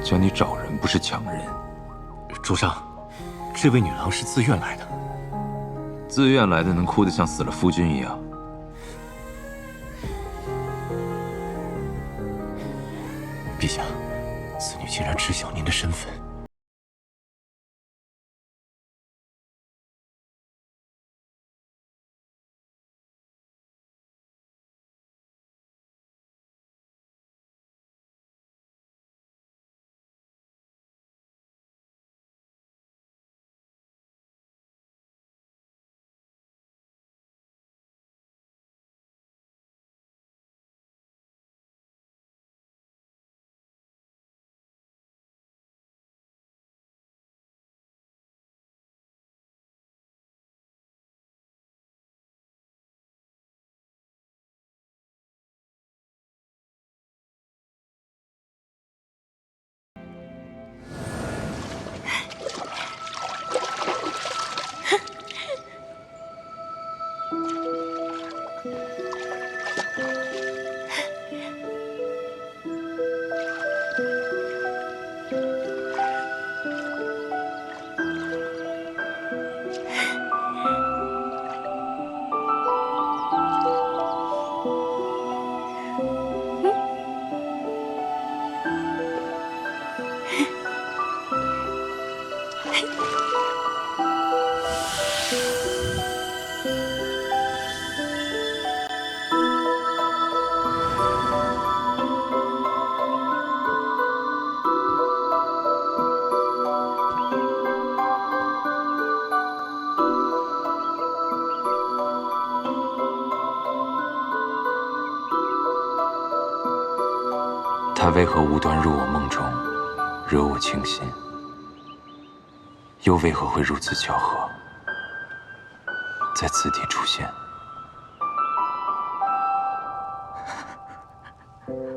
叫你找人，不是抢人。主上，这位女郎是自愿来的。自愿来的能哭得像死了夫君一样？陛下，此女竟然知晓您的身份。他为何无端入我梦中，惹我倾心？又为何会如此巧合，在此地出现？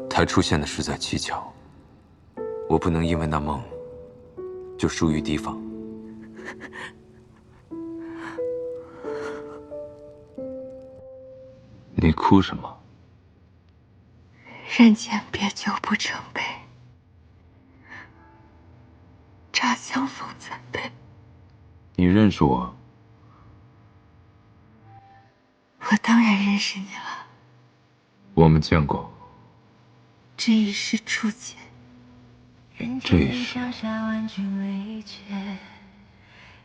他出现的实在蹊跷，我不能因为那梦就疏于提防。你哭什么？人间别久不成悲，乍相逢怎悲？你认识我？我当然认识你了，我们见过。这一世初见。这一世。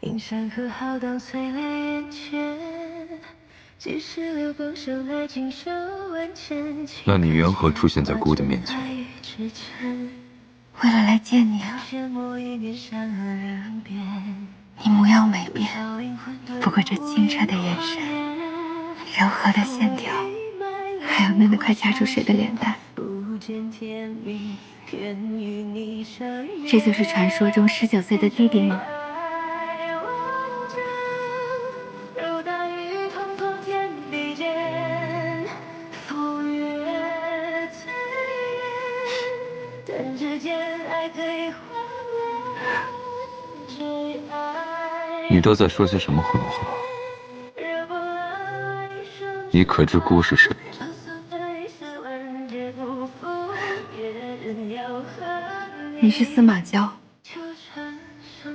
映山河浩荡，碎泪眼前。几时流光生来锦绣万千。那你缘何出现在姑的面前？为了来见你啊！你模样美变，不过这清澈的眼神，柔和的线条，还有那快掐出水的脸蛋，这就是传说中19岁的弟弟吗？你都在说些什么混话？你可知姑是谁？你是司马交，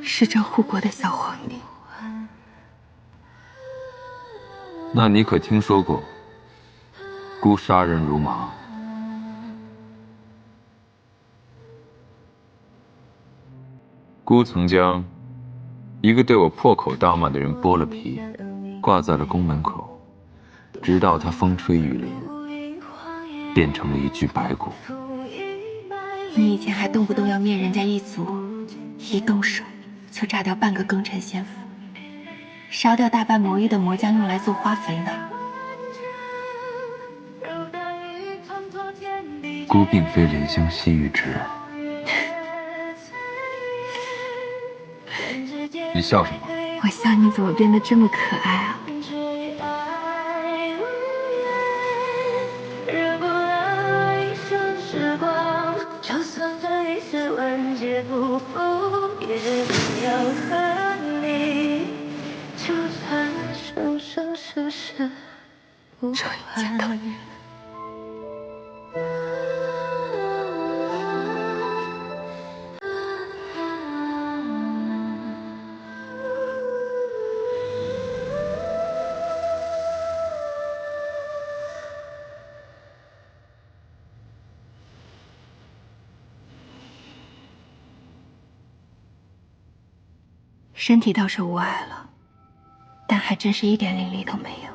是这护国的小皇帝。那你可听说过姑杀人如麻？姑曾将一个对我破口大骂的人剥了皮，挂在了宫门口，直到他风吹雨淋，变成了一具白骨。你以前还动不动要灭人家一族，一动手就炸掉半个庚辰仙府，烧掉大半魔域的魔将用来做花肥呢。姑并非怜香惜玉之人。你笑什么？我笑你怎么变得这么可爱啊！终于见到你了。身体倒是无碍了，但还真是一点灵力都没有。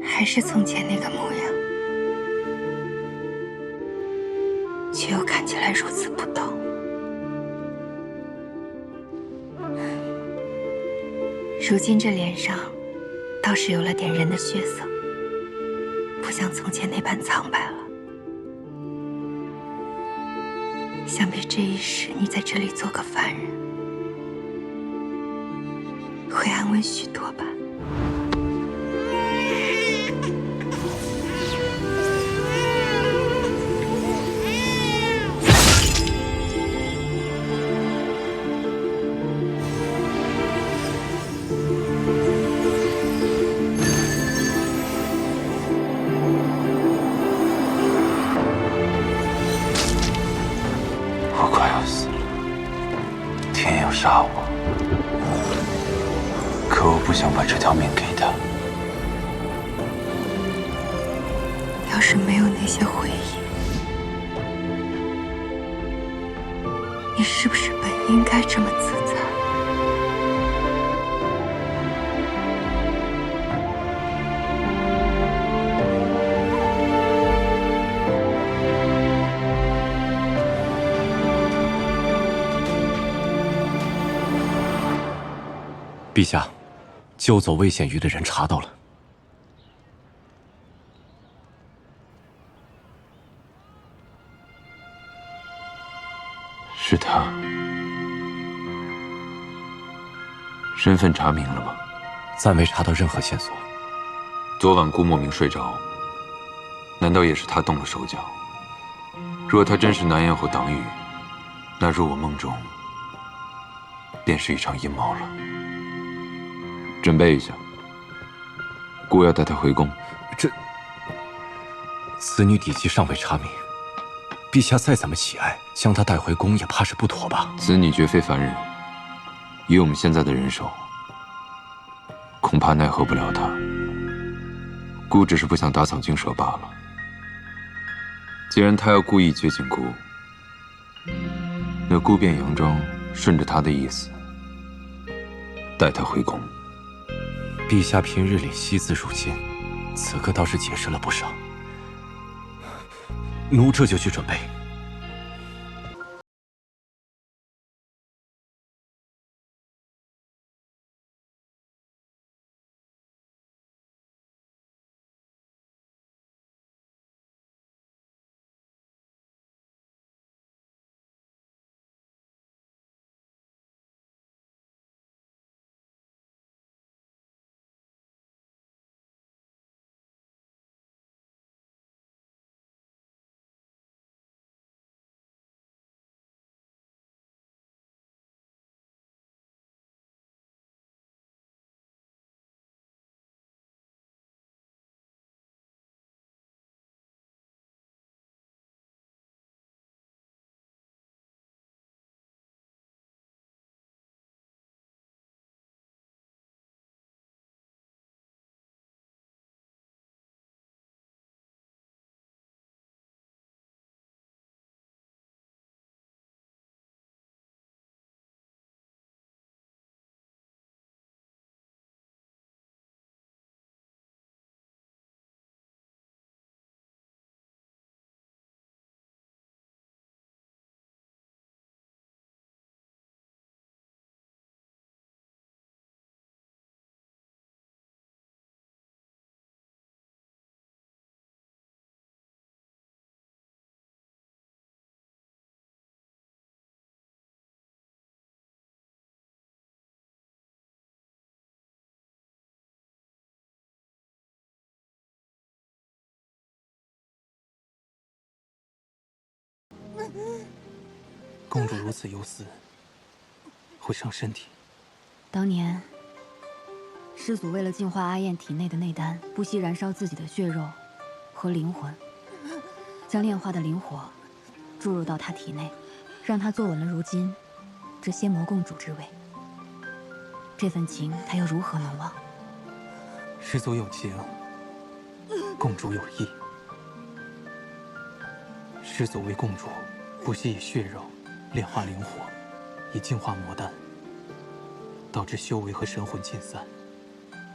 还是从前那个模样，却又看起来如此不同。如今这脸上倒是有了点人的血色，不像从前那般苍白了。想必这一世你在这里做个凡人，会安稳许多吧。我快要死了，天要杀我，可我不想把这条命给他。要是没有那些回忆，你是不是本应该这么自在？陛下，救走魏显瑜的人查到了。是他。身份查明了吗？暂未查到任何线索。昨晚顾莫名睡着，难道也是他动了手脚？若他真是南燕后党羽，那入我梦中，便是一场阴谋了。准备一下，姑要带他回宫。此女底细尚未查明，陛下再怎么喜爱，将她带回宫也怕是不妥吧？此女绝非凡人，以我们现在的人手，恐怕奈何不了她。姑只是不想打草惊蛇罢了。既然她要故意接近姑，那姑便佯装顺着她的意思，带她回宫。陛下平日里惜字如金，此刻倒是解释了不少。奴这就去准备。公主如此忧思，会伤身体。当年，师祖为了净化阿燕体内的内丹，不惜燃烧自己的血肉和灵魂，将炼化的灵火注入到她体内，让她坐稳了如今这仙魔共主之位。这份情，她又如何能忘？师祖有情，公主有意。师祖为共主，不惜以血肉炼化灵火，以净化魔丹，导致修为和神魂尽散。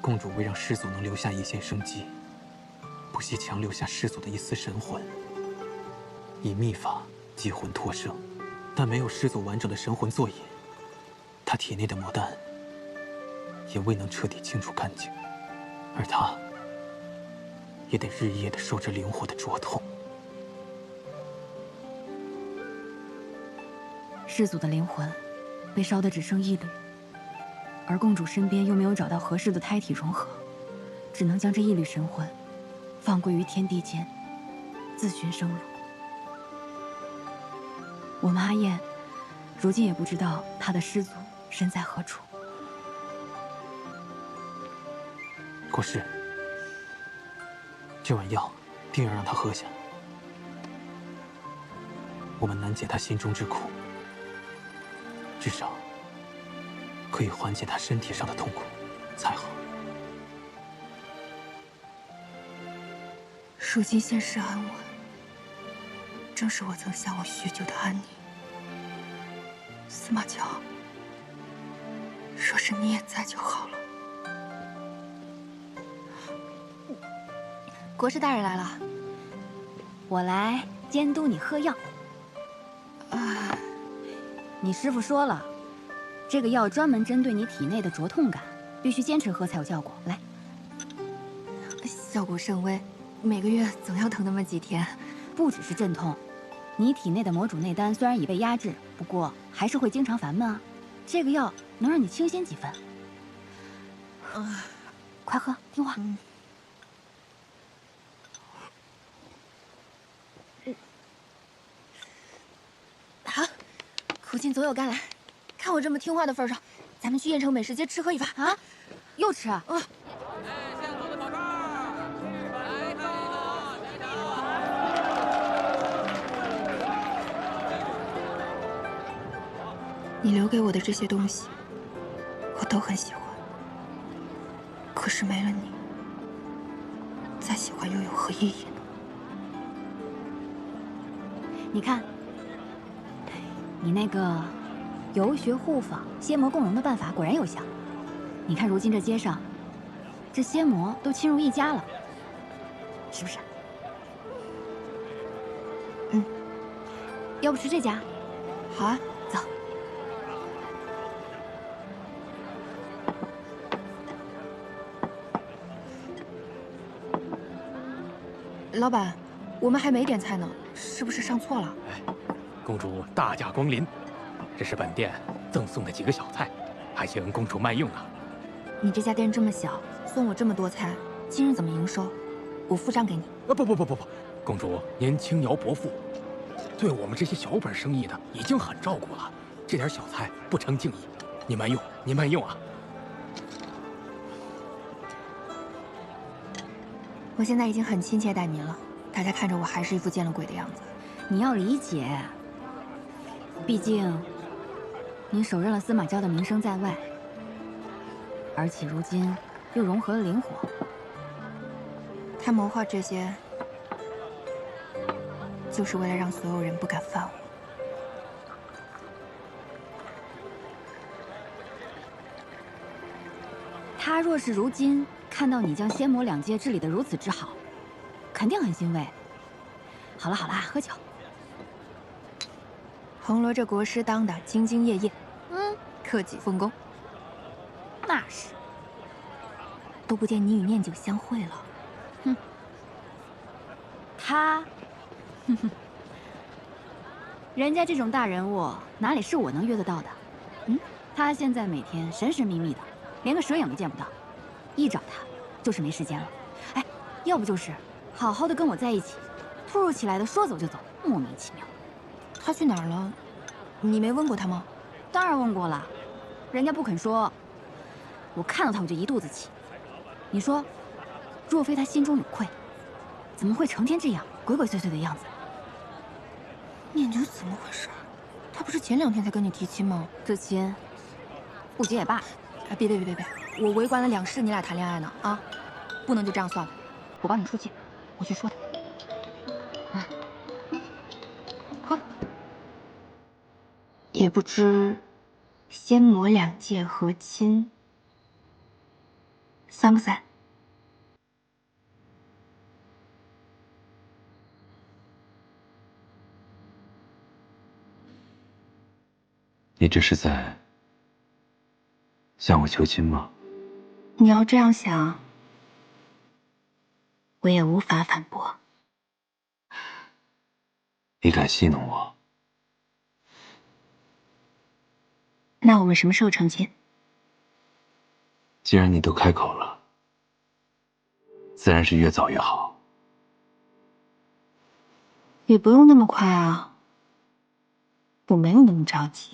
共主为让师祖能留下一线生机，不惜强留下师祖的一丝神魂，以秘法击魂脱生，但没有师祖完整的神魂作引，他体内的魔丹也未能彻底清除干净，而他也得日夜的受着灵火的灼痛。师祖的灵魂被烧得只剩一缕，而共主身边又没有找到合适的胎体融合，只能将这一缕神魂放归于天地间，自寻生路。我们阿燕如今也不知道她的师祖身在何处。国师，这碗药定要让他喝下，我们难解他心中之苦，至少可以缓解他身体上的痛苦才好。如今现世安稳，正是我曾向往许久的安宁。司马娇，若是你也在就好了。国师大人来了，我来监督你喝药。你师傅说了，这个药专门针对你体内的灼痛感，必须坚持喝才有效果。来，效果甚微，每个月总要疼那么几天。不只是镇痛，你体内的魔主内丹虽然已被压制，不过还是会经常烦闷啊。这个药能让你清新几分。快喝，听话。好，苦尽总有甘来。看我这么听话的份上，咱们去燕城美食街吃喝一番啊！又吃啊？你留给我的这些东西，我都很喜欢。可是没了你，再喜欢又有何意义呢？你看，你那个游学互访、仙魔共荣的办法果然有效。你看如今这街上，这仙魔都亲如一家了，是不是？要不吃这家？好啊，走。老板，我们还没点菜呢，是不是上错了？公主大驾光临，这是本店赠送的几个小菜，还请公主慢用啊。你这家店这么小，送我这么多菜，今日怎么营收？我付账给你。不，公主您轻徭薄赋，对我们这些小本生意的已经很照顾了，这点小菜不成敬意，您慢用，您慢用啊。我现在已经很亲切待您了，大家看着我还是一副见了鬼的样子。你要理解，毕竟你手刃了司马娇的名声在外，而且如今又融合了灵火。他谋划这些，就是为了让所有人不敢犯我。他若是如今看到你将仙魔两界治理得如此之好，肯定很欣慰。好了好了，喝酒。红罗这国师当的兢兢业业，克己奉公。那是，都不见你与念九相会了。他，人家这种大人物哪里是我能约得到的？他现在每天神神秘秘的，连个蛇影都见不到，一找他就是没时间了。哎，要不就是好好的跟我在一起，突如其来的说走就走，莫名其妙。他去哪儿了？你没问过他吗？当然问过了，人家不肯说。我看到他我就一肚子气。你说，若非他心中有愧，怎么会成天这样鬼鬼祟祟的样子？念九怎么回事？他不是前2天才跟你提亲吗？这亲，不结也罢。哎，别，我围观了2世你俩谈恋爱呢啊，不能就这样算了。我帮你出气，我去说他。也不知仙魔两界和亲，算不算？你这是在向我求亲吗？你要这样想，我也无法反驳。你敢戏弄我？那我们什么时候成亲？既然你都开口了，自然是越早越好。也不用那么快啊，我没有那么着急。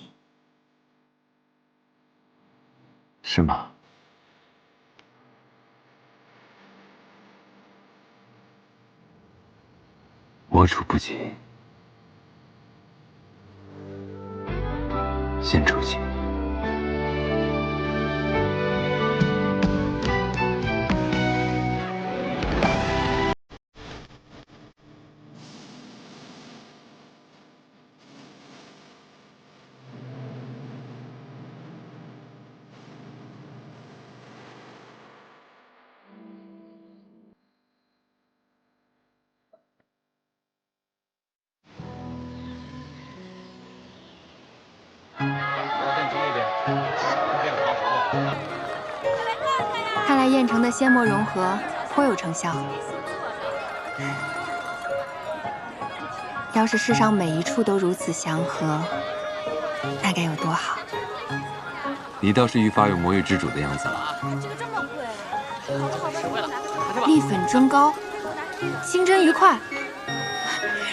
是吗？我处不及，先出击。看来燕城的仙魔融合颇有成效。要是世上每一处都如此祥和，那该有多好！你倒是愈发有魔域之主的样子了。栗粉蒸糕，清真愉快。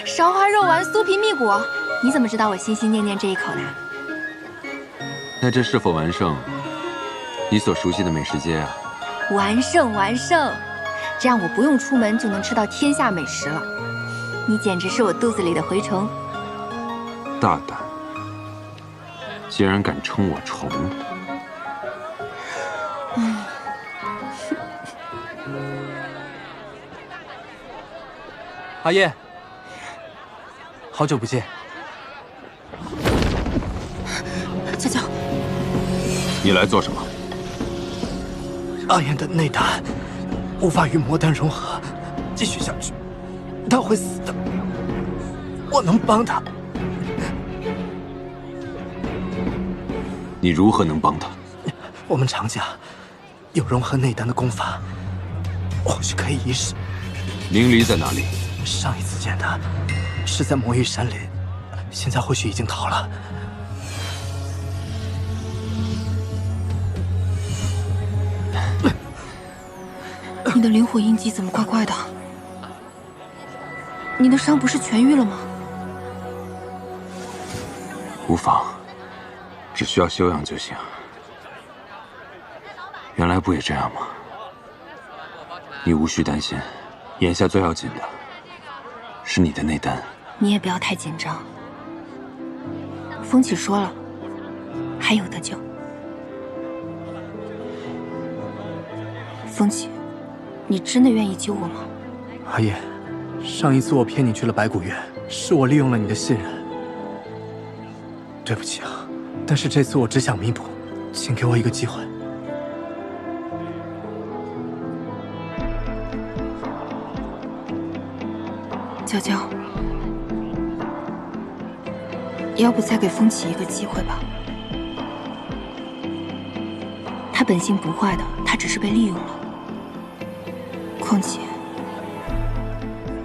芍花肉丸酥皮蜜果，你怎么知道我心心念念这一口的？那这是否完胜你所熟悉的美食街啊？完胜完胜，这样我不用出门就能吃到天下美食了。你简直是我肚子里的蛔虫。大胆，竟然敢称我虫！阿燕，好久不见。娇娇，你来做什么？阿燕的内丹无法与魔丹融合，继续下去，她会死的。我能帮她。你如何能帮他？我们常讲，有融合内丹的功法，或许可以一试。明离在哪里？上一次见他是在魔域山林，现在或许已经逃了。你的灵火印记怎么怪怪的？你的伤不是痊愈了吗？无妨，只需要休养就行。原来不也这样吗？你无需担心，眼下最要紧的是你的内丹。你也不要太紧张。风起说了，还有得救。风起，你真的愿意救我吗？阿叶，上一次我骗你去了白骨院，是我利用了你的信任。对不起啊，但是这次我只想弥补，请给我一个机会。娇娇，要不再给风起一个机会吧？他本性不坏的，他只是被利用了。况且，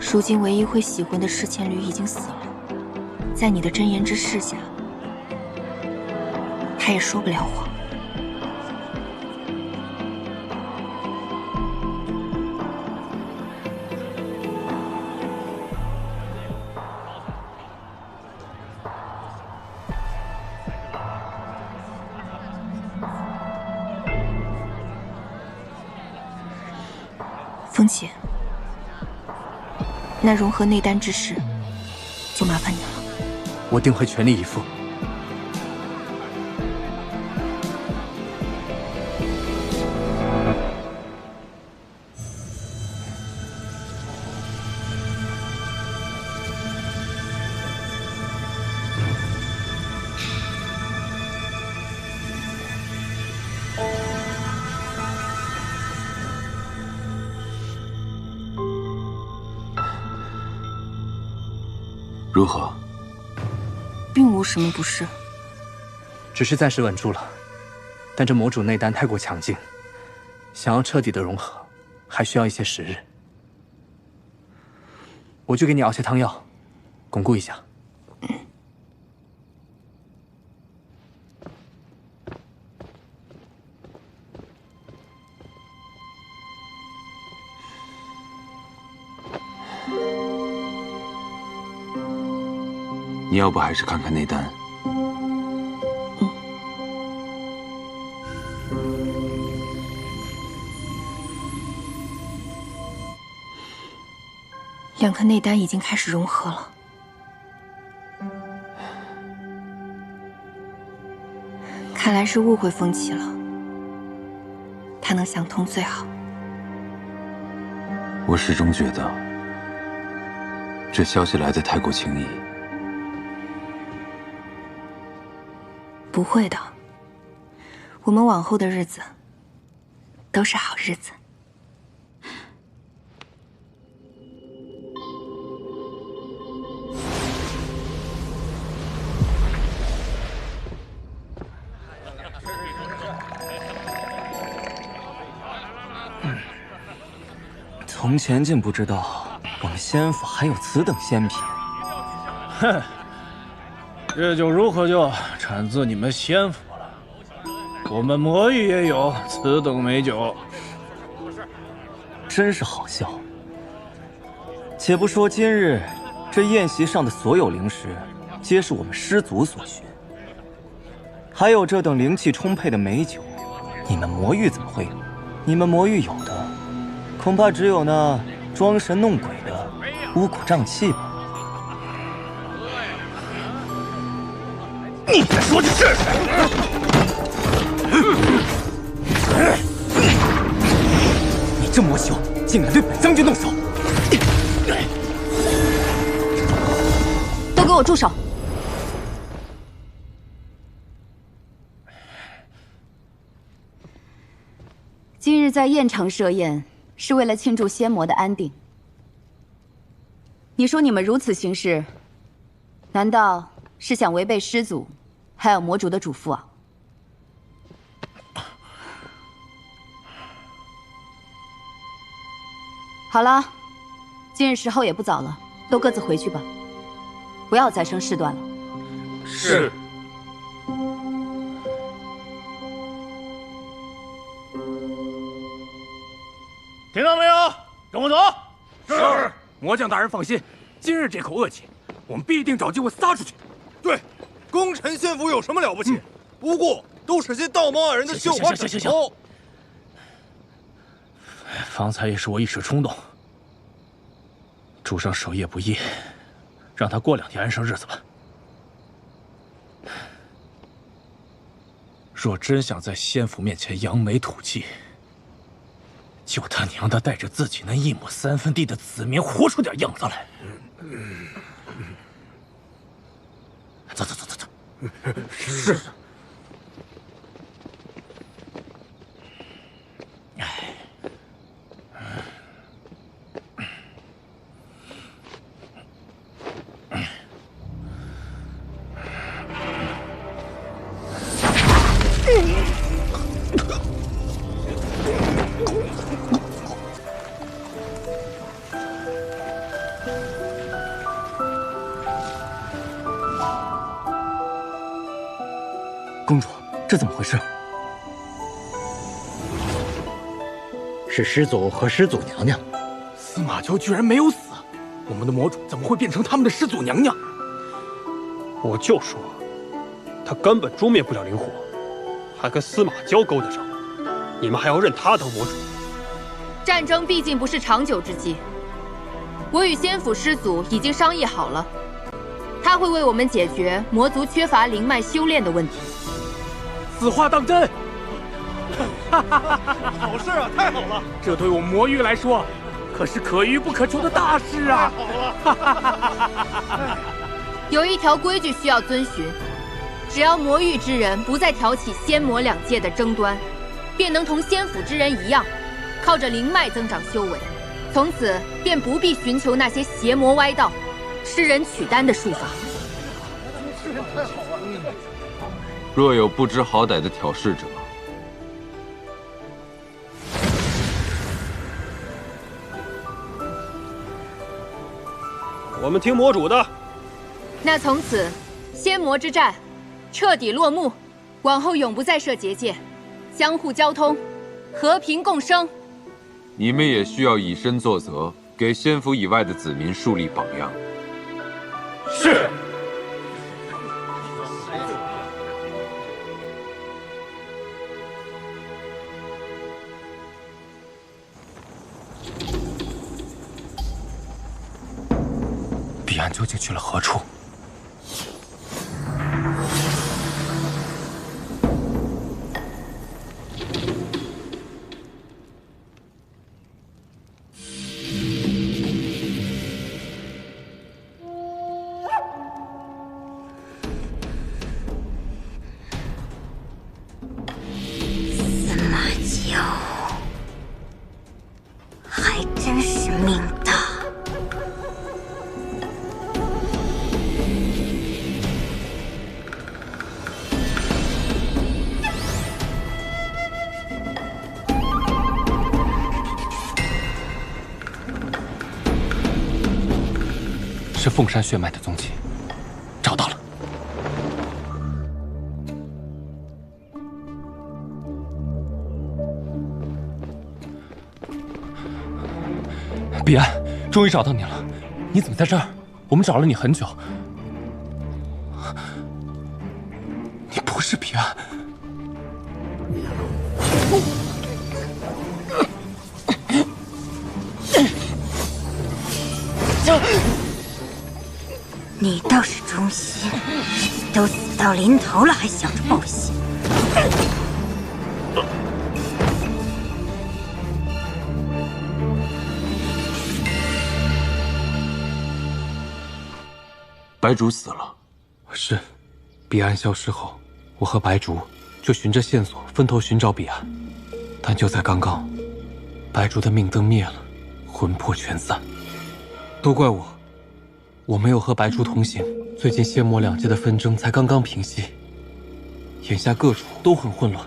如今唯一会洗魂的赤乾驴已经死了，在你的真言之势下，他也说不了谎。风起，那融合内丹之事，就麻烦你了。我定会全力以赴。如何？并无什么不适，只是暂时稳住了。但这魔主内丹太过强劲，想要彻底的融合，还需要一些时日。我去给你熬些汤药，巩固一下。你要不还是看看内丹？两颗内丹已经开始融合了。看来是误会风起了，他能想通最好。我始终觉得，这消息来得太过轻易。不会的，我们往后的日子都是好日子。从前竟不知道我们仙府还有此等仙品。哼，这酒如何就产自你们仙府了？我们魔域也有此等美酒。真是好笑。且不说今日这宴席上的所有灵石，皆是我们师祖所寻，还有这等灵气充沛的美酒，你们魔域怎么会有？你们魔域有的，恐怕只有那装神弄鬼的巫蛊瘴气吧。你敢说这是？你这魔修，竟敢对本将军动手！都给我住手！今日在燕城设宴，是为了庆祝仙魔的安定。你说你们如此行事，难道是想违背师祖，还有魔主的嘱咐啊？好了，今日时候也不早了，都各自回去吧，不要再生事端了。是。听到没有？跟我走。是。魔将大人放心，今日这口恶气，我们必定找机会撒出去。对，功臣仙府有什么了不起？不过都是些道貌岸然的绣花枕头。方才也是我一时冲动，主上守夜不易，让他过2天安生日子吧。若真想在仙府面前扬眉吐气，就他娘的带着自己那1亩3分地的子民活出点样子来！走走走走走。是。公主，这怎么回事？是师祖和师祖娘娘。司马昭居然没有死，我们的魔主怎么会变成他们的师祖娘娘？我就说，他根本诛灭不了灵火，还跟司马昭勾搭上，你们还要认他当魔主？战争毕竟不是长久之计，我与仙府师祖已经商议好了，他会为我们解决魔族缺乏灵脉修炼的问题。此话当真？好事啊，太好了！这对我魔域来说，可是可遇不可求的大事啊！太好了！有一条规矩需要遵循，只要魔域之人不再挑起仙魔2界的争端，便能同仙府之人一样，靠着灵脉增长修为，从此便不必寻求那些邪魔歪道，吃人取丹的术法。若有不知好歹的挑事者，我们听魔主的。那从此，仙魔之战彻底落幕，往后永不再设结界，相互交通，和平共生。你们也需要以身作则，给仙府以外的子民树立榜样。是。彼岸究竟去了何处？司马交，还真是命大。是凤山血脉的踪迹，找到了。彼岸，终于找到你了！你怎么在这儿？我们找了你很久。你不是彼岸。你倒是忠心，都死到临头了还想着报喜。白竹死了。是，彼岸消失后，我和白竹就循着线索分头寻找彼岸，但就在刚刚，白竹的命灯灭了，魂魄全散。都怪我。我没有和白竹同行，最近仙魔两界的纷争才刚刚平息，眼下各处都很混乱，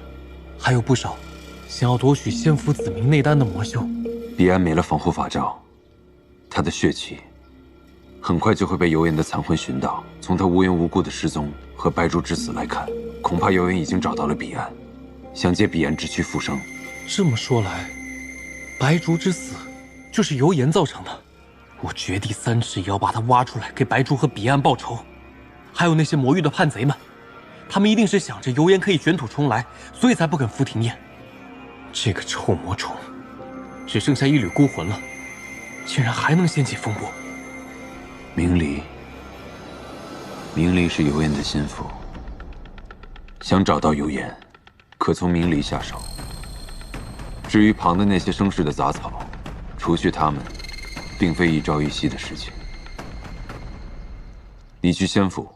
还有不少想要夺取仙府子民内丹的魔修。彼岸没了防护法罩，他的血气很快就会被油颜的残魂寻到。从他无缘无故的失踪和白竹之死来看，恐怕油颜已经找到了彼岸，想借彼岸之躯复生。这么说来，白竹之死就是油颜造成的。我掘地三尺也要把他挖出来，给白竹和彼岸报仇。还有那些魔域的叛贼们，他们一定是想着油颜可以卷土重来，所以才不肯服庭宴。这个臭魔虫，只剩下一缕孤魂了，竟然还能掀起风波。明离是油颜的心腹，想找到油颜，可从明离下手。至于旁的那些生事的杂草，除去他们，并非一朝一夕的事情。你去仙府，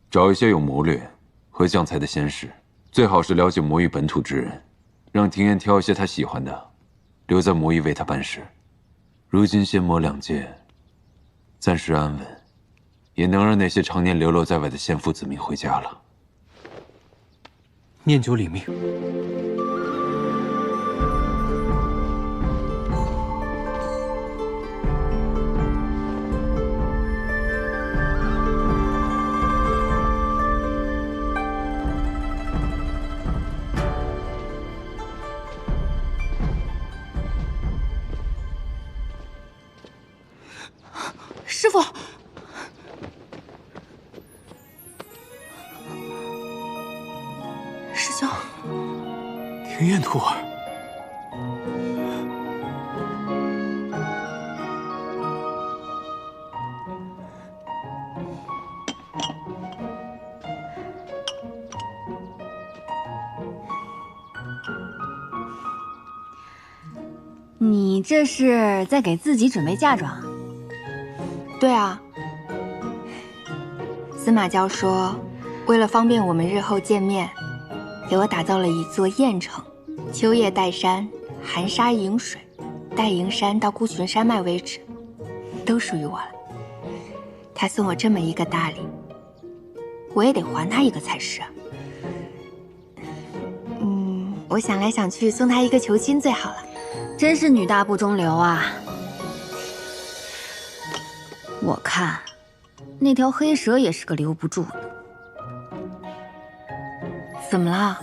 找一些有谋略和将才的仙士，最好是了解魔域本土之人，让庭院挑一些他喜欢的，留在魔域为他办事。如今仙魔两界暂时安稳，也能让那些常年流落在外的仙府子民回家了。念九里命。师父，师兄，庭院徒儿，你这是在给自己准备嫁妆？对啊，司马教说，为了方便我们日后见面，给我打造了一座雁城，秋夜带山，寒沙迎水，带营山到孤群山脉为止，都属于我了。他送我这么一个大礼，我也得还他一个才是。我想来想去，送他一个求亲最好了。真是女大不中留啊！我看那条黑蛇也是个留不住的。怎么了？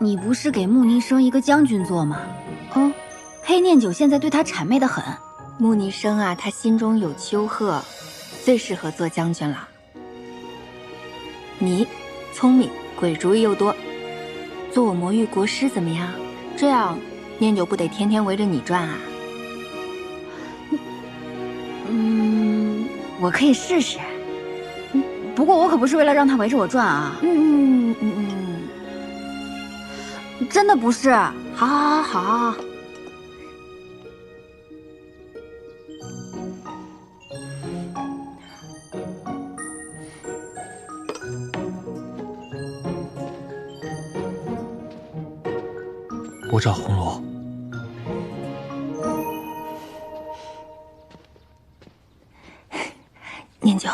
你不是给穆尼生一个将军做吗？黑念九现在对他谄媚得很。穆尼生啊，他心中有丘壑，最适合做将军了。你聪明，鬼主意又多，做我魔域国师怎么样？这样念九不得天天围着你转啊？我可以试试。不过我可不是为了让他围着我转啊。真的不是。好。我找红罗。念九，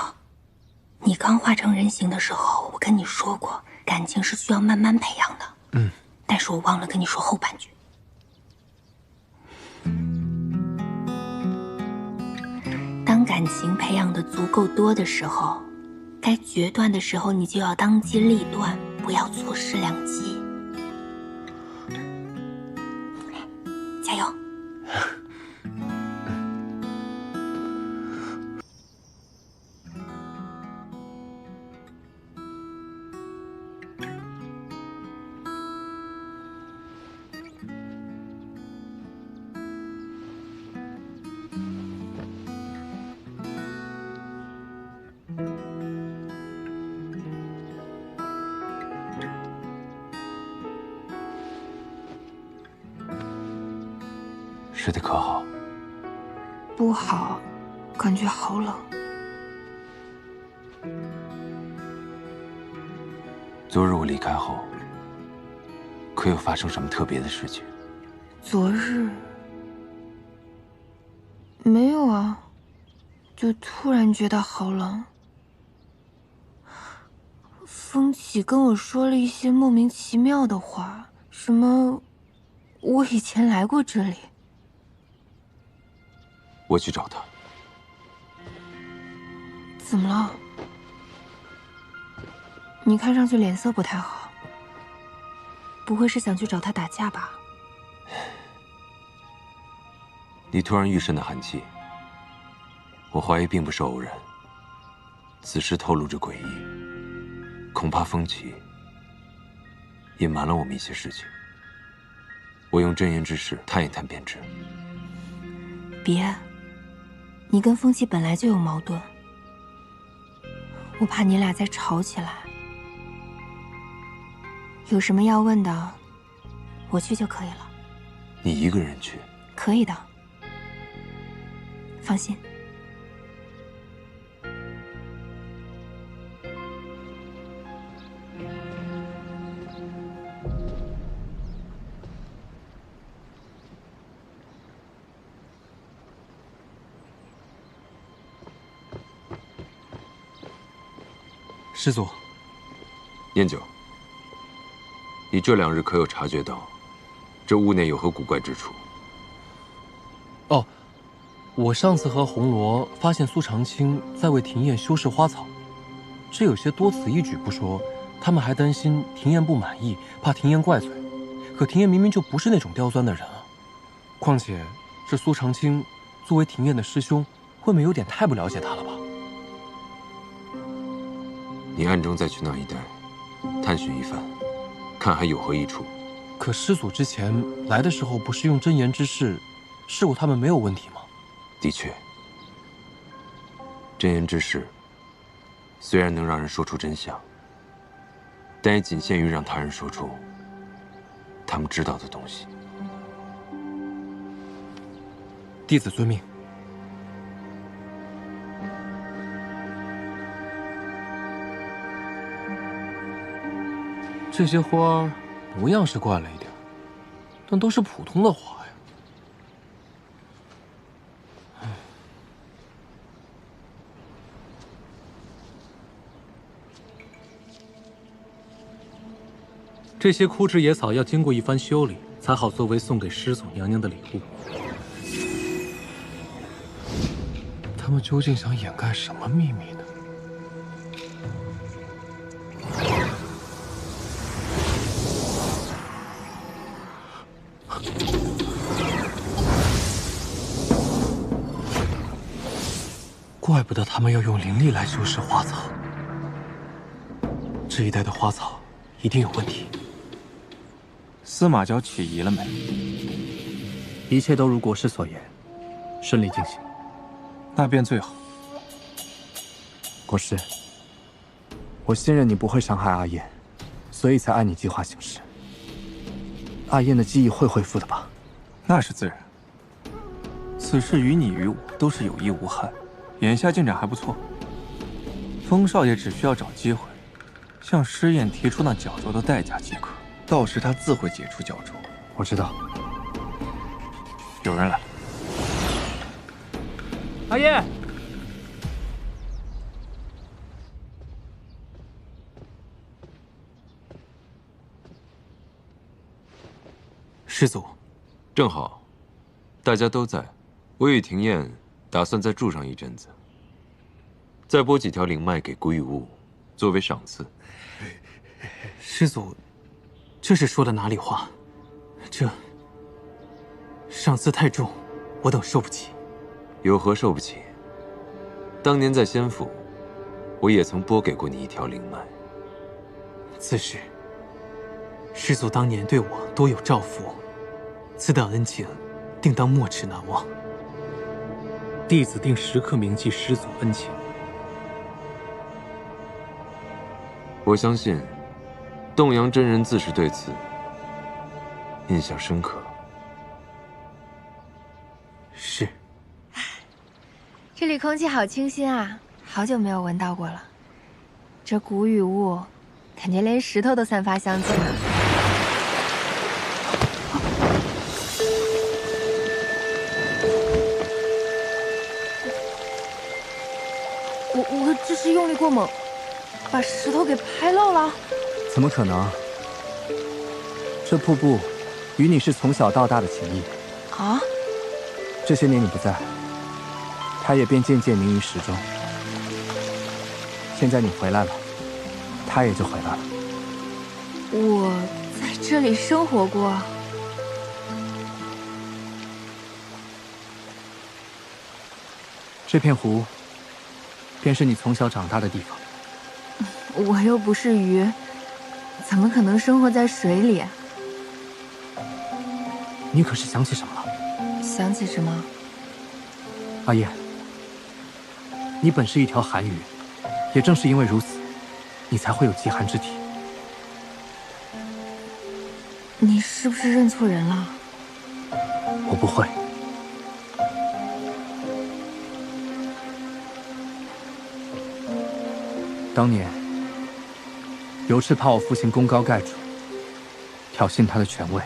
你刚化成人形的时候，我跟你说过，感情是需要慢慢培养的。但是我忘了跟你说后半句。当感情培养的足够多的时候，该决断的时候，你就要当机立断，不要错失良机。加油！睡得可好？不好，感觉好冷。昨日我离开后，可有发生什么特别的事情？昨日没有啊，就突然觉得好冷。风起跟我说了一些莫名其妙的话，什么我以前来过这里。我去找他。怎么了？你看上去脸色不太好，不会是想去找他打架吧？你突然愈甚的寒气，我怀疑并不是偶然。此事透露着诡异，恐怕风起隐瞒了我们一些事情。我用真言之事探一探便知。别，你跟风起本来就有矛盾，我怕你俩再吵起来。有什么要问的，我去就可以了。你一个人去？可以的，放心。师祖，念九，你这2日可有察觉到，这屋内有何古怪之处？哦，我上次和红罗发现苏长青在为庭砚修饰花草，这有些多此一举不说，他们还担心庭砚不满意，怕庭砚怪罪。可庭砚明明就不是那种刁钻的人啊！况且这苏长青作为庭砚的师兄，未免有点太不了解他了吧？你暗中再去那一带探寻一番，看还有何益处。可师祖之前来的时候，不是用真言之事试过他们没有问题吗？的确，真言之事虽然能让人说出真相，但也仅限于让他人说出他们知道的东西。弟子遵命。这些花模样是怪了一点，但都是普通的花呀。这些枯枝野草要经过一番修理，才好作为送给师祖娘娘的礼物。他们究竟想掩盖什么秘密呢？怪不得他们要用灵力来修饰花草。这一带的花草一定有问题。司马交起疑了没？一切都如国师所言，顺利进行。那便最好。国师，我信任你不会伤害阿燕，所以才按你计划行事。阿燕的记忆会恢复的吧？那是自然。此事于你于我都是有益无害，眼下进展还不错。风少爷只需要找机会，向诗燕提出那绞咒的代价即可，到时他自会解除绞咒。我知道。有人来。阿燕，师祖，正好，大家都在，我与庭燕打算再住上一阵子，再拨几条灵脉给古雨雾，作为赏赐。师祖，这是说的哪里话？这赏赐太重，我等受不起。有何受不起？当年在仙府，我也曾拨给过你一条灵脉。自是，师祖当年对我多有照拂，此等恩情，定当没齿难忘。弟子定时刻铭记师祖恩情。我相信，洞阳真人自是对此印象深刻。是。这里空气好清新啊，好久没有闻到过了。这古雨雾，感觉连石头都散发香气呢。我这是用力过猛，把石头给拍漏了。怎么可能？这瀑布与你是从小到大的情谊啊！这些年你不在，它也便渐渐凝于石中。现在你回来了，它也就回来了。我在这里生活过。这片湖，便是你从小长大的地方。我又不是鱼，怎么可能生活在水里？你可是想起什么了？想起什么？阿燕，你本是一条寒鱼，也正是因为如此，你才会有极寒之体。你是不是认错人了？我不会。当年，尤氏怕我父亲功高盖主，挑衅他的权位，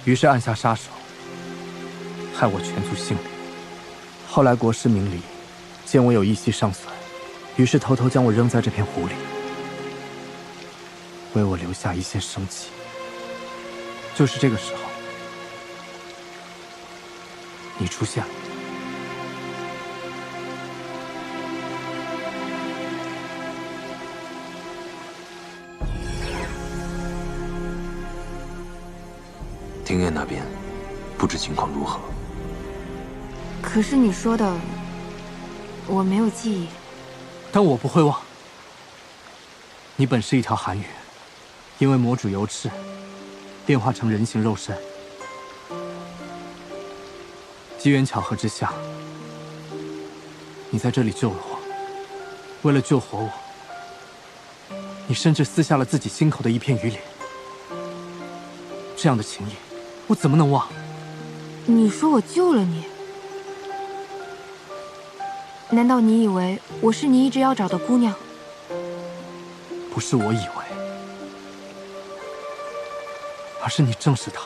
于是暗下杀手，害我全族性命。后来国师明理，见我有一息尚存，于是偷偷将我扔在这片湖里，为我留下一线生机。就是这个时候，你出现了。庭院那边，不知情况如何。可是你说的，我没有记忆。但我不会忘。你本是一条寒鱼，因为魔主尤赤，变化成人形肉身。机缘巧合之下，你在这里救了我。为了救活我，你甚至撕下了自己心口的一片鱼鳞。这样的情谊，我怎么能忘？你说我救了你？难道你以为我是你一直要找的姑娘？不是我以为，而是你正是她。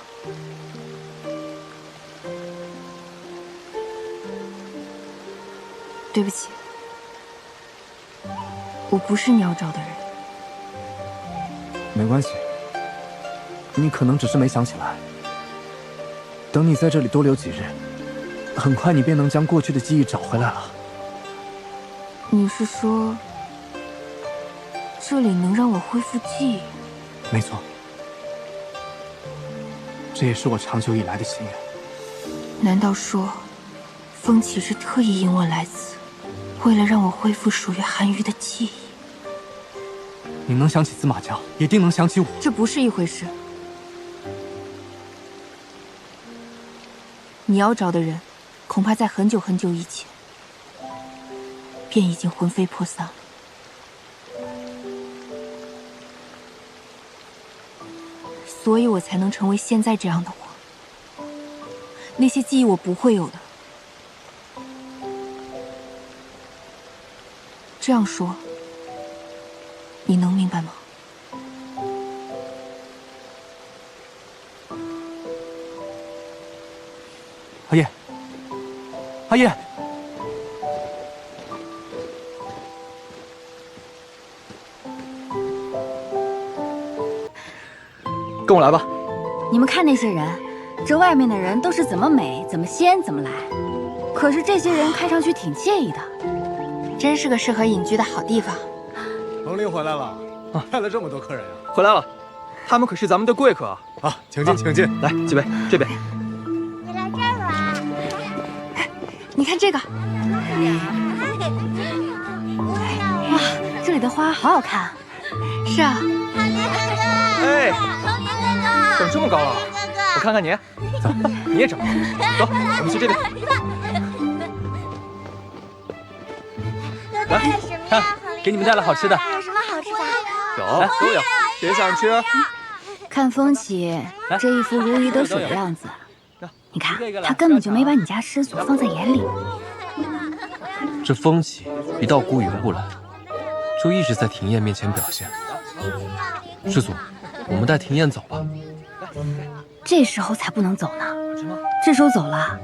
对不起，我不是你要找的人。没关系，你可能只是没想起来。等你在这里多留几日，很快你便能将过去的记忆找回来了。你是说，这里能让我恢复记忆？没错，这也是我长久以来的心愿。难道说，风启是特意引我来此，为了让我恢复属于韩愈的记忆？你能想起司马交，一定能想起我。这不是一回事。你要找的人，恐怕在很久很久以前，便已经魂飞魄散了。所以我才能成为现在这样的我。那些记忆我不会有的。这样说，你能明白吗？阿叶，阿叶，跟我来吧。你们看那些人，这外面的人都是怎么美、怎么仙、怎么来，可是这些人看上去挺惬意的，真是个适合隐居的好地方。彭林回来了，带了这么多客人啊！回来了，他们可是咱们的贵客啊！啊，请进，请进，来几位，这边。你来这儿玩。你看这个，哇，这里的花好好看。是啊。哎，长这么高了，我看看你，走，你也长高，走，我们去这边。来，看，给你们带了好吃的。有什么好吃的？有，来都有，谁想吃？看风起这一副如鱼得水的样子，你看他根本就没把你家师祖放在眼里。这风起一到孤云部来，就一直在庭燕面前表现。师祖，我们带庭燕走吧。这时候才不能走呢，这时候走了，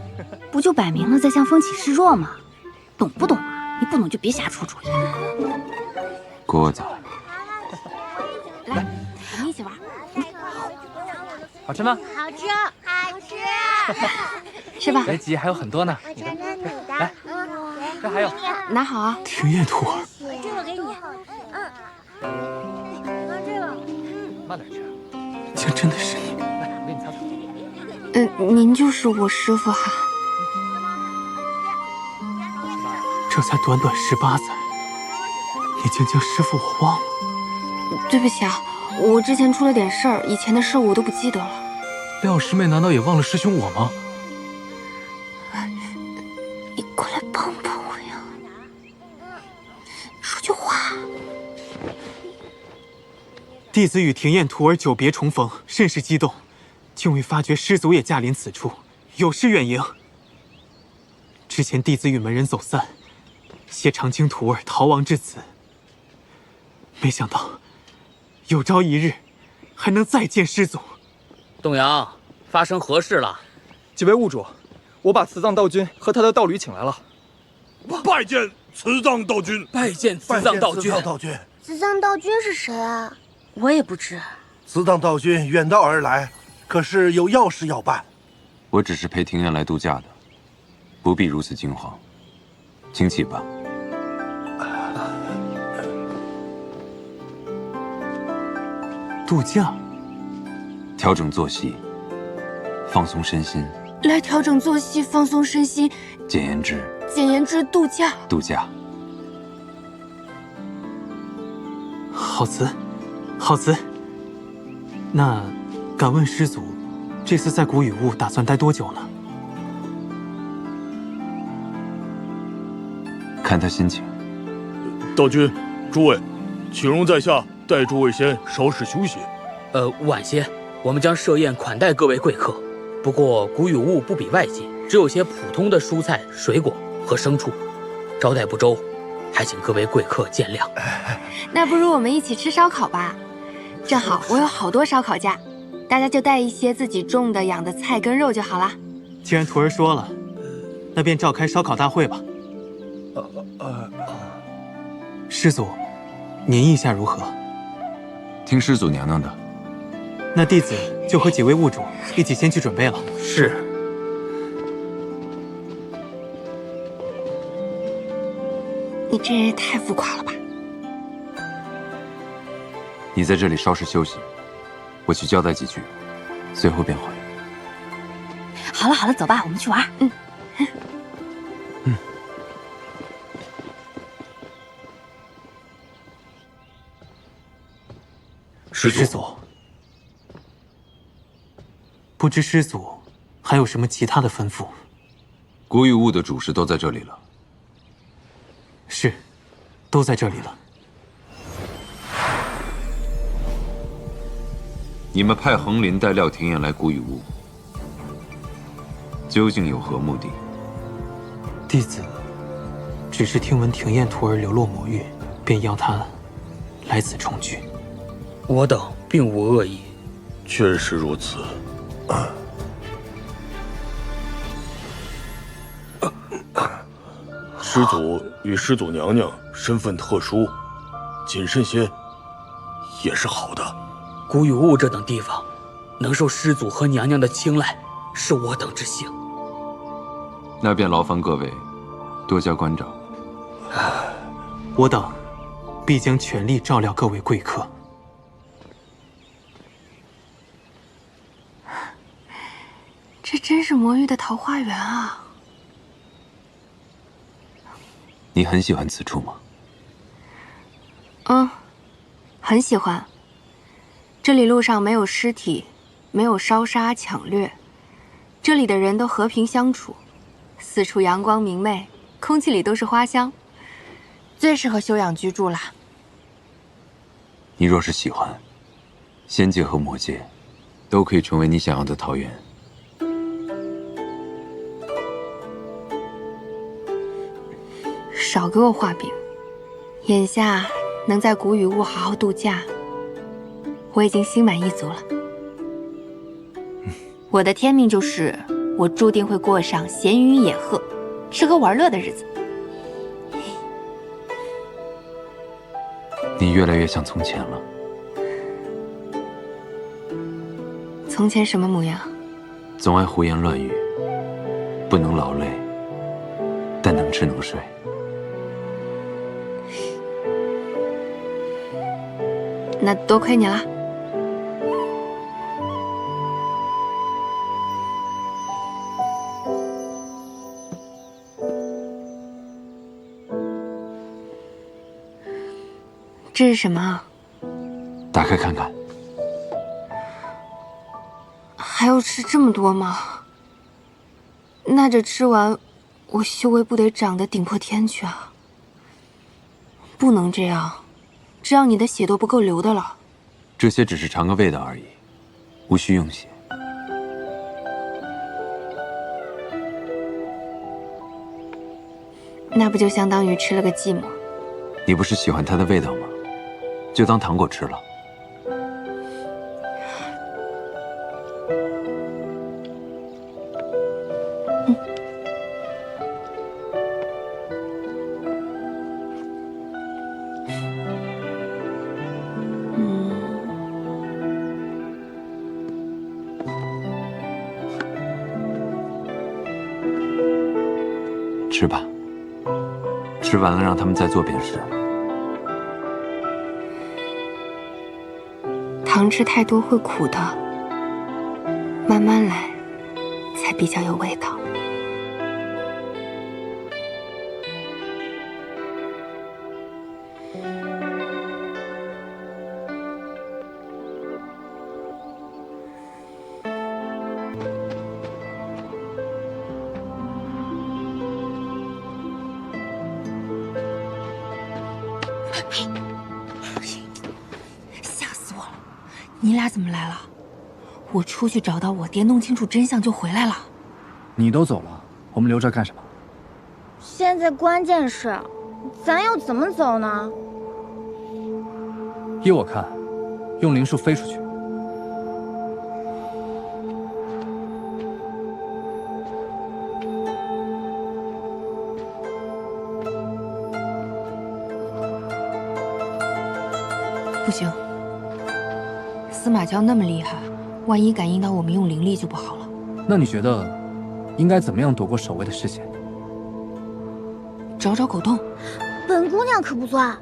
不就摆明了在向风起示弱吗？懂不懂啊？你不懂就别瞎出主意。郭子，来，我们一起玩。好吃吗？好吃，好吃。是吧？别急，还有很多呢。你的，来，这还有，拿好啊。庭燕徒儿，这个给你。拿这个。慢点吃。竟真的是你！来，我给你擦擦。您就是我师父哈。这才短短18载，你竟将师父我忘了。对不起啊，我之前出了点事儿，以前的事我都不记得了。廖师妹难道也忘了师兄我吗？你过来帮帮我呀！说句话。弟子与庭燕徒儿久别重逢，甚是激动，竟未发觉师祖也驾临此处，有失远迎。之前弟子与门人走散，携长青徒儿逃亡至此，没想到有朝一日还能再见师祖。东阳，发生何事了？几位物主，我把慈藏道君和他的道侣请来了。拜见慈藏道君！拜见慈藏道君！慈藏道君是谁啊？我也不知。慈藏道君远道而来，可是有要事要办。我只是陪庭燕来度假的，不必如此惊慌，请起吧。度假，调整作息，放松身心。来调整作息，放松身心。简言之，度假。度假。好词，好词。那，敢问师祖，这次在古雨雾打算待多久呢？看他心情。道君，诸位，请容在下带诸位先稍事休息。晚些，我们将设宴款待各位贵客。不过古雨雾不比外界，只有些普通的蔬菜、水果和牲畜，招待不周，还请各位贵客见谅。那不如我们一起吃烧烤吧，正好我有好多烧烤架，大家就带一些自己种的、养的菜跟肉就好了。既然徒儿说了，那便召开烧烤大会吧。师祖，您意下如何？听师祖娘娘的。那弟子就和几位物主一起先去准备了。是。你这人也太浮夸了吧！你在这里稍事休息，我去交代几句，随后便回。好了好了，走吧，我们去玩。师祖，不知师祖还有什么其他的吩咐？古雨雾的主事都在这里了。是，都在这里了。你们派横林带廖廷彦来古雨雾，究竟有何目的？弟子只是听闻廷彦徒儿流落魔域，便邀他来此重聚。我等并无恶意。确实如此。师祖与师祖娘娘身份特殊，谨慎些也是好的。古雨雾这等地方，能受师祖和娘娘的青睐，是我等之幸。那便劳烦各位多加关照。我等必将全力照料各位贵客。这真是魔域的桃花源啊！你很喜欢此处吗？很喜欢。这里路上没有尸体，没有烧杀抢掠，这里的人都和平相处，四处阳光明媚，空气里都是花香，最适合休养居住啦。你若是喜欢，仙界和魔界都可以成为你想要的桃源。少给我画饼。眼下能在古雨雾好好度假，我已经心满意足了。我的天命就是，我注定会过上闲云野鹤、吃喝玩乐的日子。你越来越像从前了。从前什么模样？总爱胡言乱语，不能劳累，但能吃能睡。那多亏你了。这是什么啊？打开看看。还要吃这么多吗？那这吃完，我修为不得长得顶破天去啊！不能这样，这样你的血都不够流的了。这些只是尝个味道而已，无需用血。那不就相当于吃了个寂寞？你不是喜欢它的味道吗？就当糖果吃了。吃吧，吃完了让他们再做便是。糖吃太多会苦的，慢慢来，才比较有味道。吓死我了！你俩怎么来了？我出去找到我爹，弄清楚真相就回来了。你都走了，我们留着干什么？现在关键是，咱要怎么走呢？依我看，用灵术飞出去。不行，司马娇那么厉害，万一感应到我们用灵力就不好了。那你觉得应该怎么样躲过守卫的视线？找找狗洞。本姑娘可不错啊。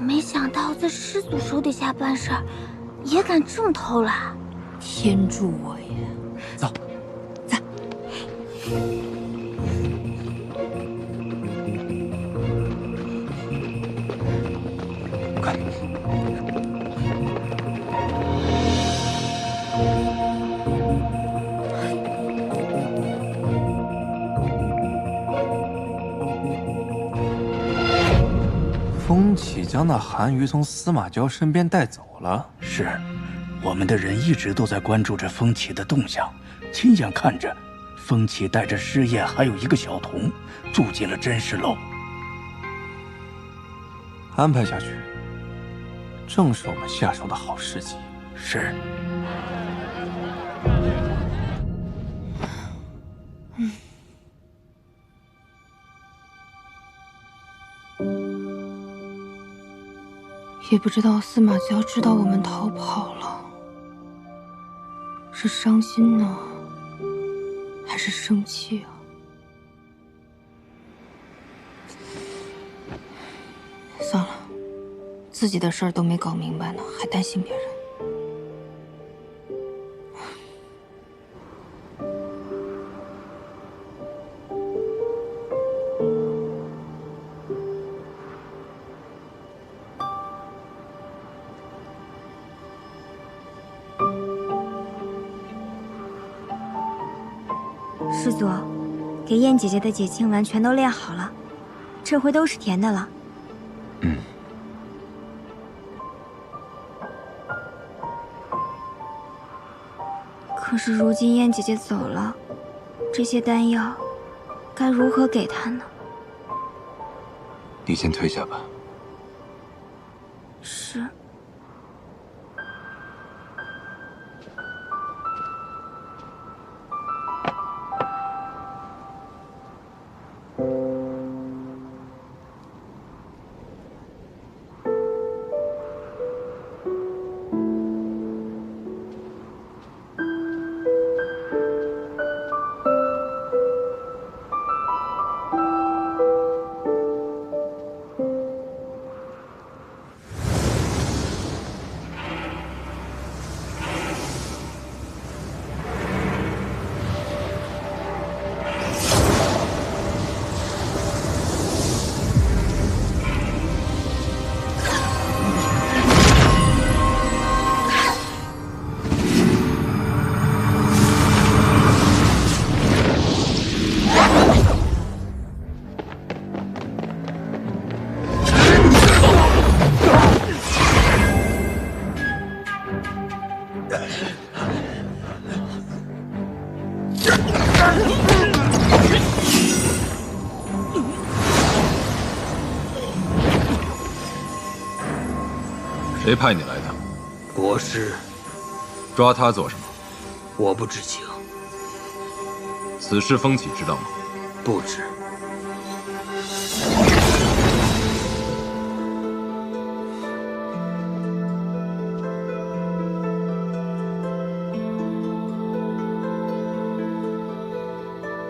没想到在师祖手底下办事儿，也敢这么偷懒。天助我也！走，走。快！风起将那韩瑜从司马娇身边带走了。是，我们的人一直都在关注着风起的动向，亲眼看着风起带着尸燕还有一个小童住进了真实楼。安排下去，正是我们下手的好时机。是。也不知道司马娇知道我们逃跑了，是伤心呢，还是生气啊？算了，自己的事儿都没搞明白呢，还担心别人。师祖，给燕姐姐的解庆丸全都炼好了，这回都是甜的了。可是如今燕姐姐走了，这些丹药该如何给她呢？你先退下吧。是。谁派你来的？国师。抓他做什么？我不知情。此事风起知道吗？不知。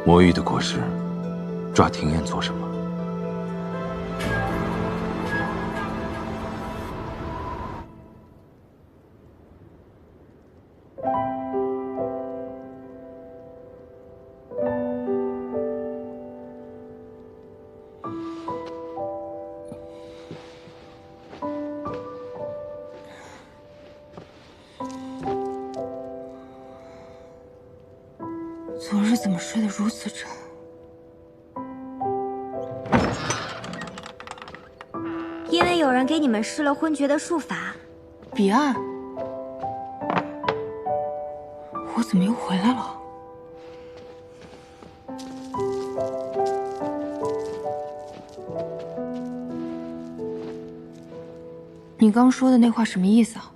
魔域的国师，抓庭燕做什么？昨日怎么睡得如此沉？因为有人给你们施了昏厥的术法。彼岸，我怎么又回来了？你刚说的那话什么意思啊？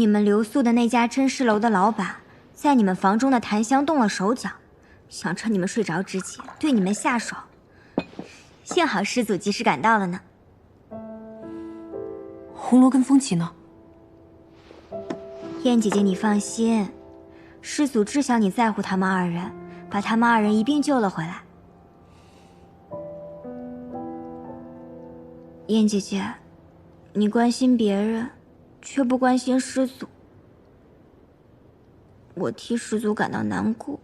你们留宿的那家真诗楼的老板，在你们房中的檀香动了手脚，想趁你们睡着之际对你们下手。幸好师祖及时赶到了呢。红罗跟风起呢？燕姐姐，你放心，师祖知晓你在乎他们二人，把他们二人一并救了回来。燕姐姐，你关心别人，却不关心师祖，我替师祖感到难过。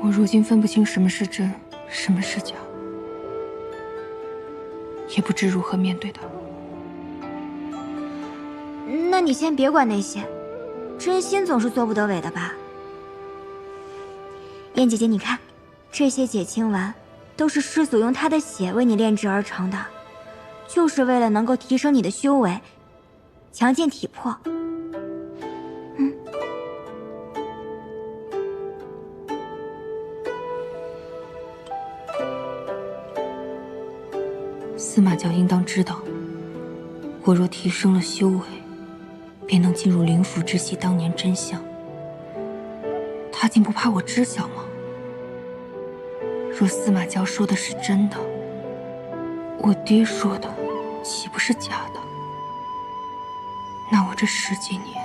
我如今分不清什么是真，什么是假，也不知如何面对他。那你先别管那些，真心总是做不得伪的吧？燕姐姐，你看，这些解清丸都是师祖用他的血为你炼制而成的，就是为了能够提升你的修为，强健体魄。司马教应当知道，我若提升了修为，便能进入灵府知悉当年真相。他竟不怕我知晓吗？若司马教说的是真的，我爹说的岂不是假的？那我这10几年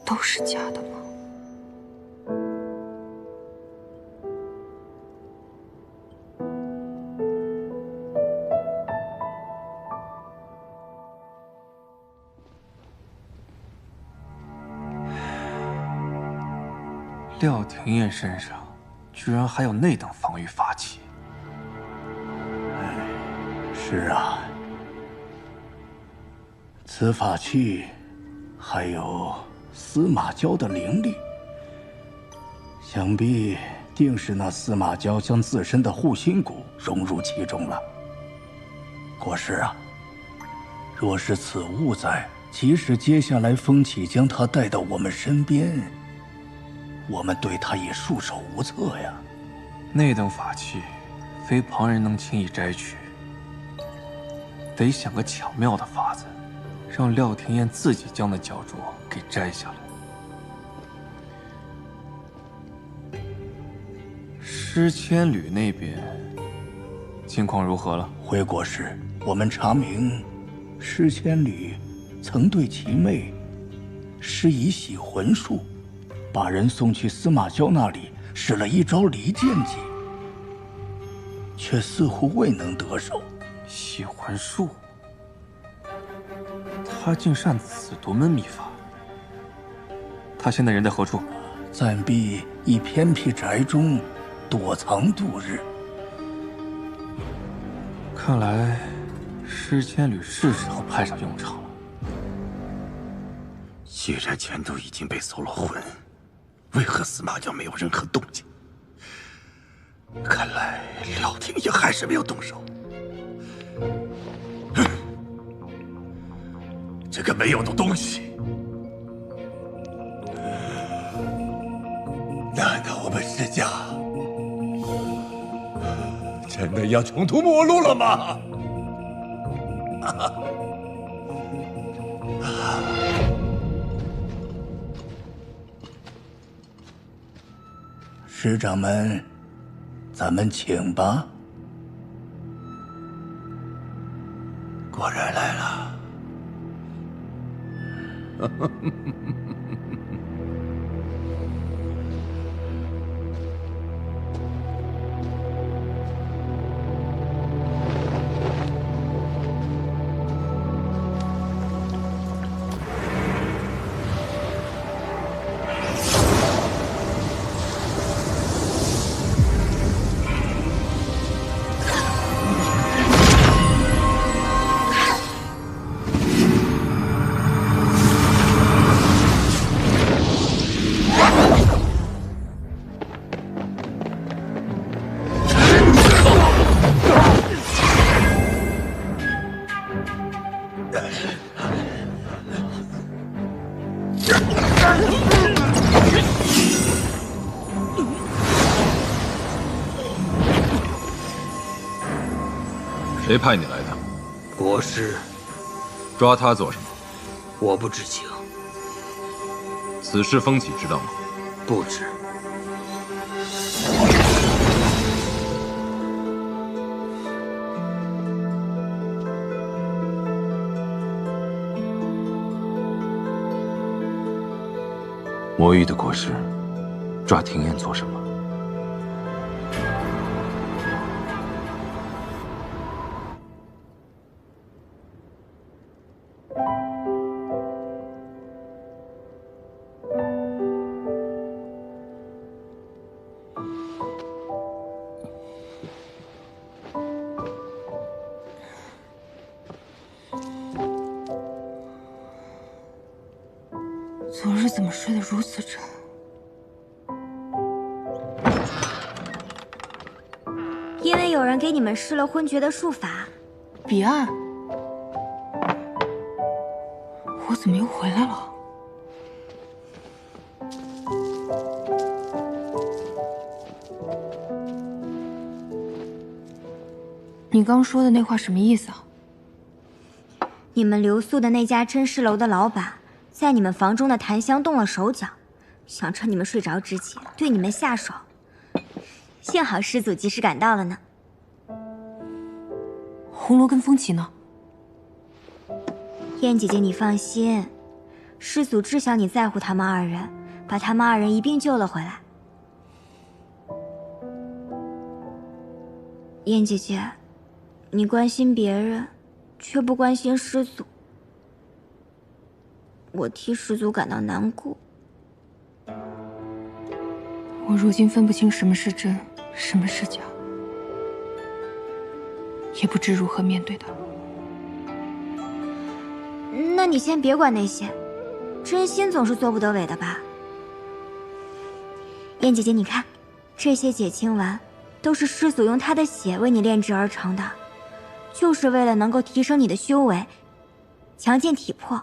都是假的吗？廖廷烨身上居然还有那等防御法器。是啊，此法器还有司马胶的灵力，想必定是那司马胶将自身的护心骨融入其中了。国师啊，若是此物在，即使接下来风起将他带到我们身边，我们对他也束手无策呀。那等法器，非旁人能轻易摘取，得想个巧妙的法子，让廖廷烨自己将那脚镯给摘下来。诗千缕那边情况如何了？回国师，我们查明，诗千缕曾对其妹施以洗魂术，把人送去司马胶那里，使了一招离间计，却似乎未能得手。洗魂术，他竟善此独门秘法。他现在人在何处？暂避一偏僻宅中躲藏度日。看来诗千缕是时候派上用场了。既然钱都已经被搜了魂，为何司马教没有任何动静？看来廖廷烨还是没有动手。这个没用的东西，难道我们施家真的要穷途末路了吗？师长们，咱们请吧。果然来了。谁派你来的？国师，抓他做什么？我不知情。此事风起知道吗？不知。魔域的国师，抓庭燕做什么？昨日怎么睡得如此沉？因为有人给你们施了昏厥的术法。彼岸，我怎么又回来了？你刚说的那话什么意思啊？你们留宿的那家真实楼的老板，在你们房中的檀香动了手脚，想趁你们睡着之际对你们下手。幸好师祖及时赶到了呢。红罗跟风起呢？燕姐姐，你放心，师祖知晓你在乎他们二人，把他们二人一并救了回来。燕姐姐，你关心别人，却不关心师祖，我替师祖感到难过。我如今分不清什么是真，什么是假，也不知如何面对他。那你先别管那些，真心总是做不得伪的吧？燕姐姐，你看，这些解清丸都是师祖用他的血为你炼制而成的，就是为了能够提升你的修为，强健体魄。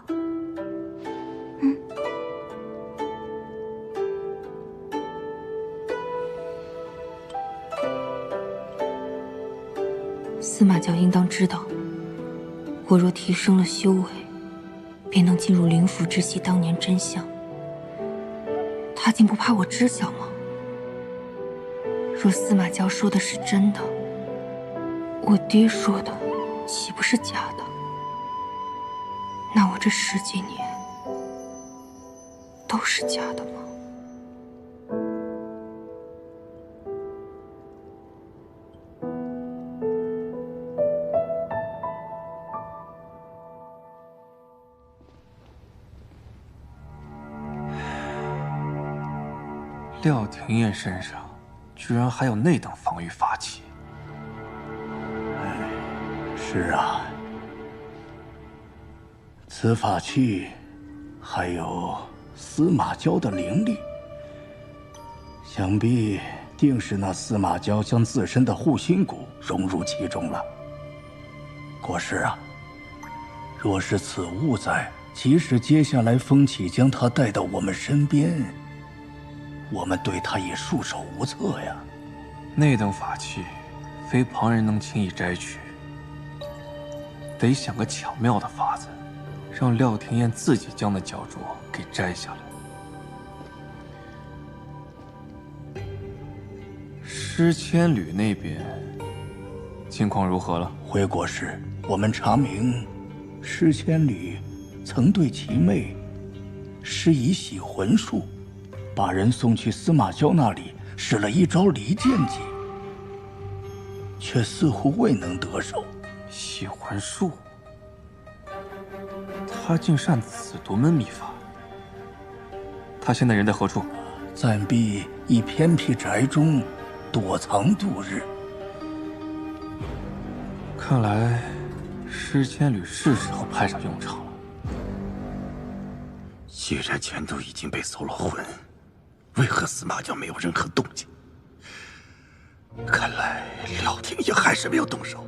司马教应当知道，我若提升了修为，便能进入灵府知悉当年真相。他竟不怕我知晓吗？若司马教说的是真的，我爹说的岂不是假的？那我这10几年都是假的吗？廖廷燕身上居然还有那等防御法器。是啊，此法器还有司马胶的灵力，想必定是那司马胶将自身的护心骨融入其中了。国师啊，若是此物在，即使接下来风起将他带到我们身边，我们对他也束手无策呀。那等法器，非旁人能轻易摘取，得想个巧妙的法子，让廖廷燕自己将那脚镯给摘下来。诗千缕那边情况如何了？回国师，我们查明，诗千缕曾对其妹施以洗魂术，把人送去司马胶那里，使了一招离间计，却似乎未能得手。洗魂术，他竟善此独门秘法。他现在人在何处？暂避一偏僻宅中躲藏度日。看来诗千缕是时候派上用场了。既然全都已经被搜了魂，为何司马教没有任何动静？看来廖廷也还是没有动手。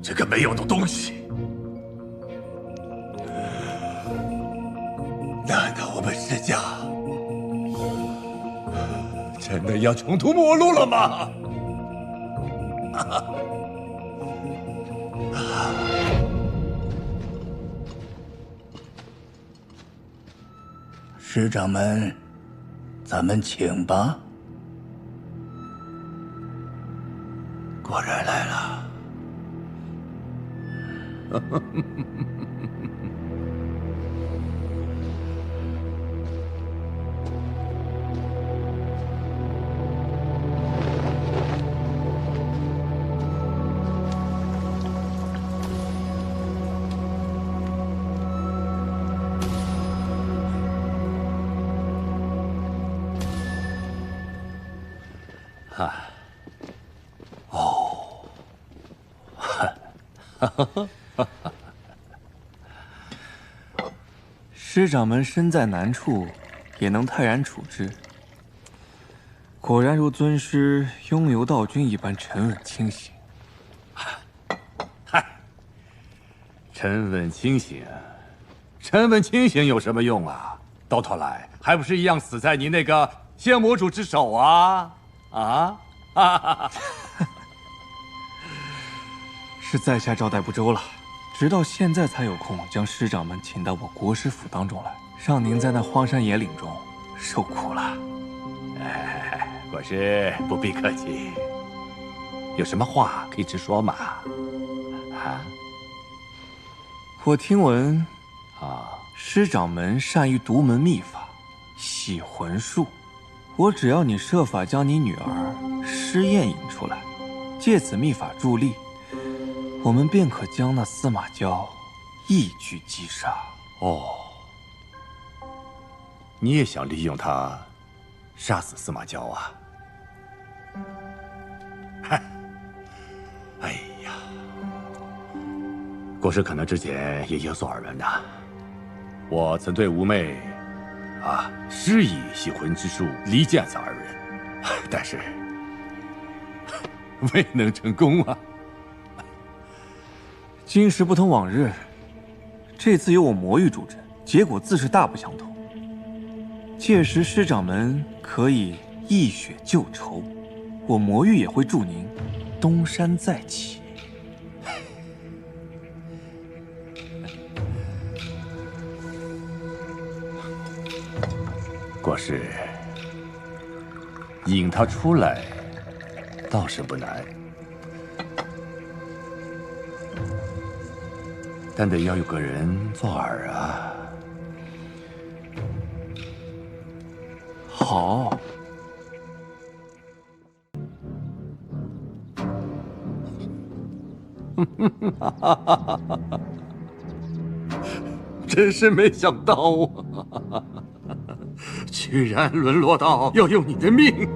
这个没有的东西，难道我们施家真的要穷途末路了吗？师长们，咱们请吧。果然来了。师长们身在难处，也能泰然处之。果然如尊师拥有道君一般沉稳清醒。嗨，沉稳清醒，沉稳清醒有什么用啊？到头来还不是一样死在你那个仙魔主之手啊！啊！哈哈！是在下招待不周了。直到现在才有空将师长们请到我国师府当中来，让您在那荒山野岭中受苦了。哎，国师不必客气，有什么话可以直说嘛。啊，我听闻，师长们善于独门秘法，洗魂术。我只要你设法将你女儿尸燕引出来，借此秘法助力。我们便可将那司马娇一举击杀。哦，你也想利用他杀死司马娇啊？嗨，哎呀，国师可能之前也有所耳闻呐。我曾对吴妹施以洗魂之术，离间此二人，但是未能成功啊。今时不同往日，这次由我魔域助阵，结果自是大不相同。届时师长们可以一雪旧愁，我魔域也会助您东山再起。国师，引他出来倒是不难。但得要有个人做饵啊！好，真是没想到啊！居然沦落到要用你的命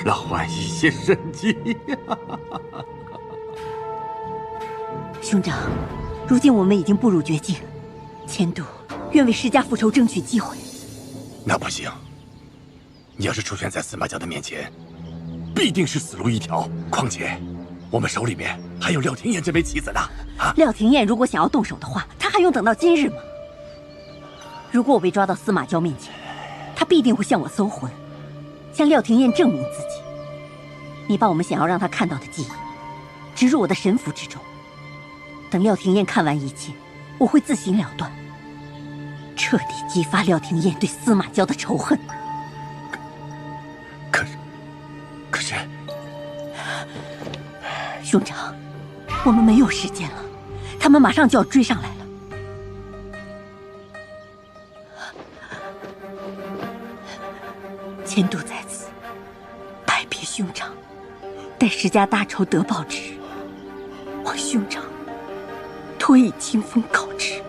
来换一些生机呀！兄长。如今我们已经步入绝境，千度愿为师家复仇争取机会。那不行，你要是出现在司马娇的面前，必定是死路一条。况且，我们手里面还有廖廷彦这枚棋子呢。廖廷彦如果想要动手的话，他还用等到今日吗？如果我被抓到司马娇面前，他必定会向我搜魂，向廖廷彦证明自己。你把我们想要让他看到的记忆植入我的神符之中。等廖廷彦看完一切，我会自行了断，彻底激发廖廷彦对司马娇的仇恨。可是，兄长，我们没有时间了，他们马上就要追上来了。千度在此，拜别兄长，待石家大仇得报之日，望兄长托以清风告知。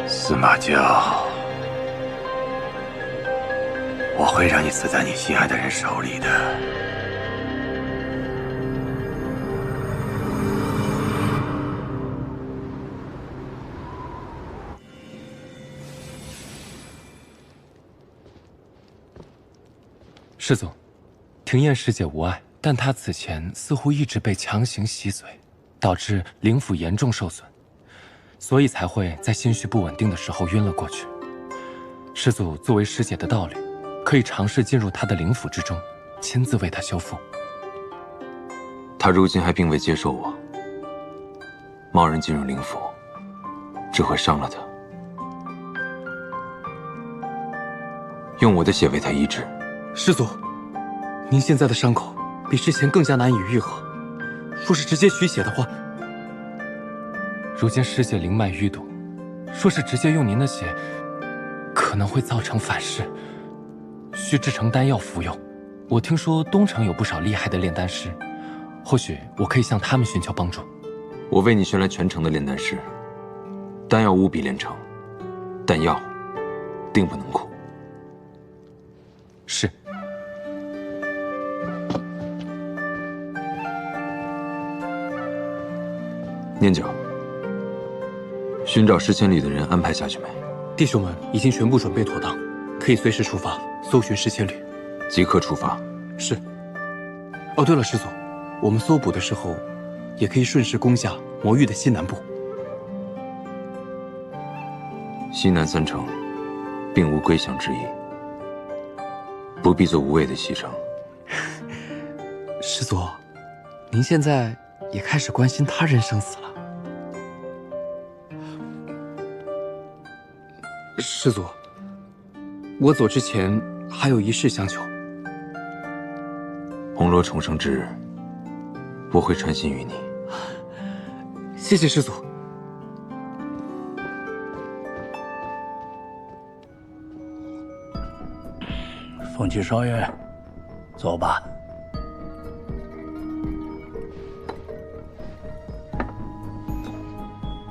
司马娇，我会让你死在你心爱的人手里的。师祖，庭燕师姐无碍，但她此前似乎一直被强行洗髓，导致灵府严重受损，所以才会在心绪不稳定的时候晕了过去。师祖作为师姐的道侣，可以尝试进入她的灵府之中，亲自为她修复。她如今还并未接受我，贸然进入灵府，只会伤了她。用我的血为她医治。师祖，您现在的伤口比之前更加难以愈合，若是直接取血的话，如今师姐灵脉淤堵，若是直接用您的血，可能会造成反噬，需制成丹药服用。我听说东城有不少厉害的炼丹师，或许我可以向他们寻求帮助。我为你寻来全城的炼丹师，丹药务必炼成，但药定不能苦。是。念九，寻找10千里的人安排下去没？弟兄们已经全部准备妥当，可以随时出发搜寻10千里。即刻出发。是。哦，对了，师祖，我们搜捕的时候，也可以顺势攻下魔域的西南部。西南3城，并无归降之意，不必做无谓的牺牲。师祖，您现在也开始关心他人生死了。师祖，我走之前还有一事相求。红罗重生之日，我会传信于你。谢谢师祖。凤七少爷，走吧。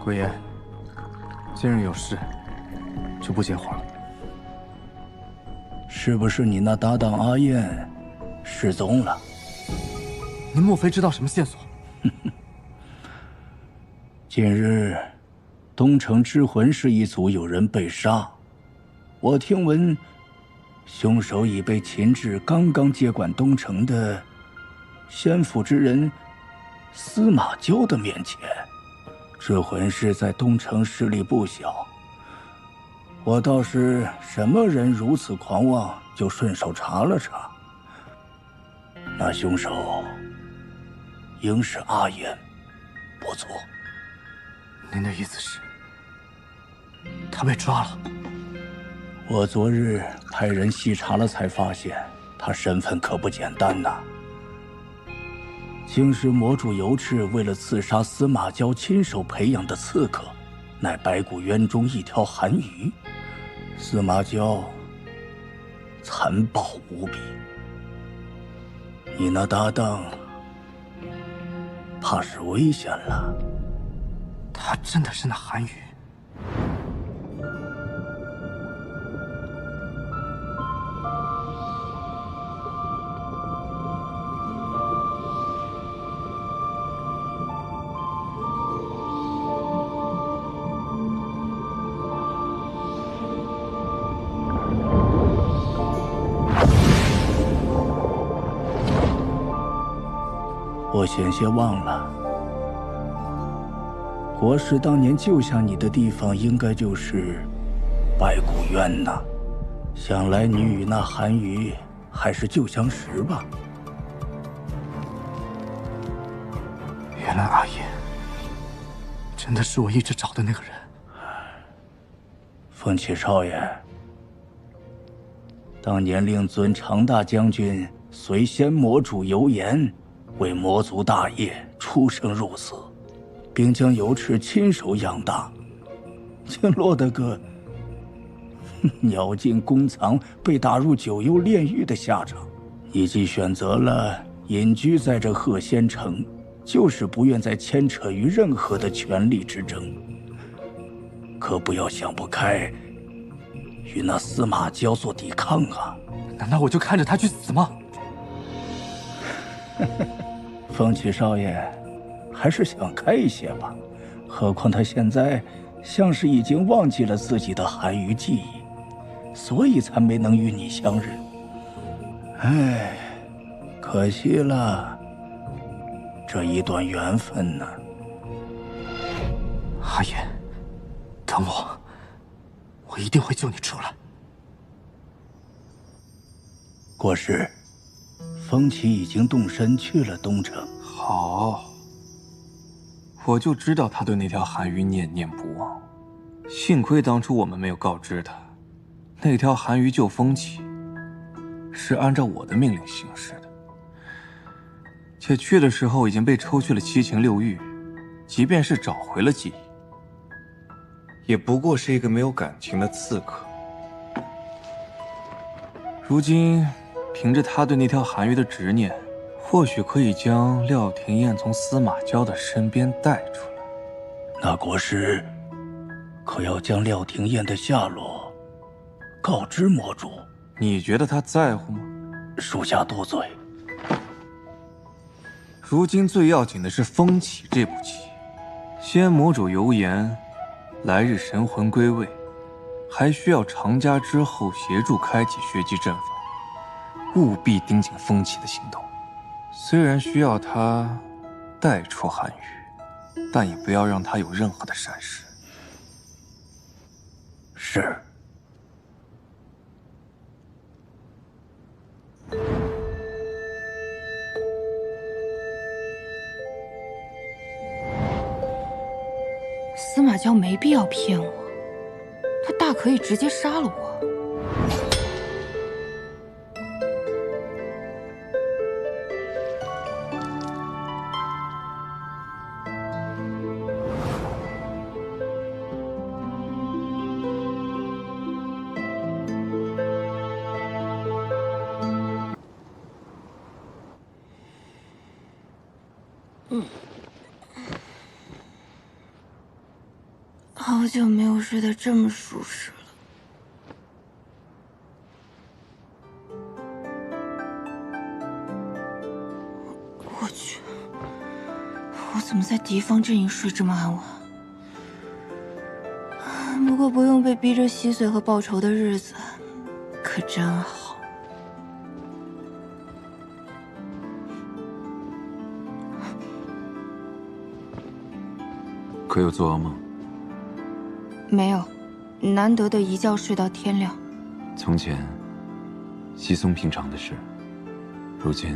鬼爷，今日有事，就不接话了。是不是你那搭档阿燕失踪了？您莫非知道什么线索？近日，东城之魂师一族有人被杀，我听闻凶手已被擒至刚刚接管东城的仙府之人司马娇的面前。之魂师在东城势力不小，我倒是什么人如此狂妄，就顺手查了查。那凶手应是阿燕，不错。您的意思是，他被抓了？我昨日派人细查了，才发现他身份可不简单呐。竟是魔主尤赤为了刺杀司马娇亲手培养的刺客，乃白骨渊中一条寒鱼。司马娇残暴无比，你那搭档怕是危险了。他真的是那寒鱼？我险些忘了，国师当年救下你的地方，应该就是白骨渊呐。想来你与那寒鱼还是旧相识吧？原来阿燕真的是我一直找的那个人。凤七少爷，当年令尊常大将军随仙魔主游言，为魔族大业出生入死，并将尤赤亲手养大，竟落得个鸟尽弓藏、被打入九幽炼狱的下场。你既选择了隐居在这鹤仙城，就是不愿再牵扯于任何的权力之争。可不要想不开，与那司马娇做抵抗啊！难道我就看着他去死吗？风起少爷，还是想开一些吧。何况他现在像是已经忘记了自己的寒鱼记忆，所以才没能与你相认。哎，可惜了，这一段缘分呢。阿言，等我，我一定会救你出来。国师，风起已经动身去了东城。好，我就知道他对那条寒鱼念念不忘。幸亏当初我们没有告知他，那条寒鱼救风起是按照我的命令行事的，且去的时候已经被抽去了七情六欲，即便是找回了记忆，也不过是一个没有感情的刺客。如今凭着他对那条寒鱼的执念，或许可以将廖廷燕从司马娇的身边带出来。那国师可要将廖廷燕的下落告知魔主？你觉得他在乎吗？属下多嘴。如今最要紧的是风起这步棋。仙魔主油言，来日神魂归位，还需要长家之后协助开启血祭阵法，务必盯紧风起的行动。虽然需要他带出寒鱼，但也不要让他有任何的闪失。是。司马娇没必要骗我，他大可以直接杀了我。好久没有睡得这么舒适了。我去，我怎么在敌方阵营睡这么安稳？不过不用被逼着吸髓和报仇的日子，可真好。可有做噩梦？没有，难得的一觉睡到天亮。从前，稀松平常的事，如今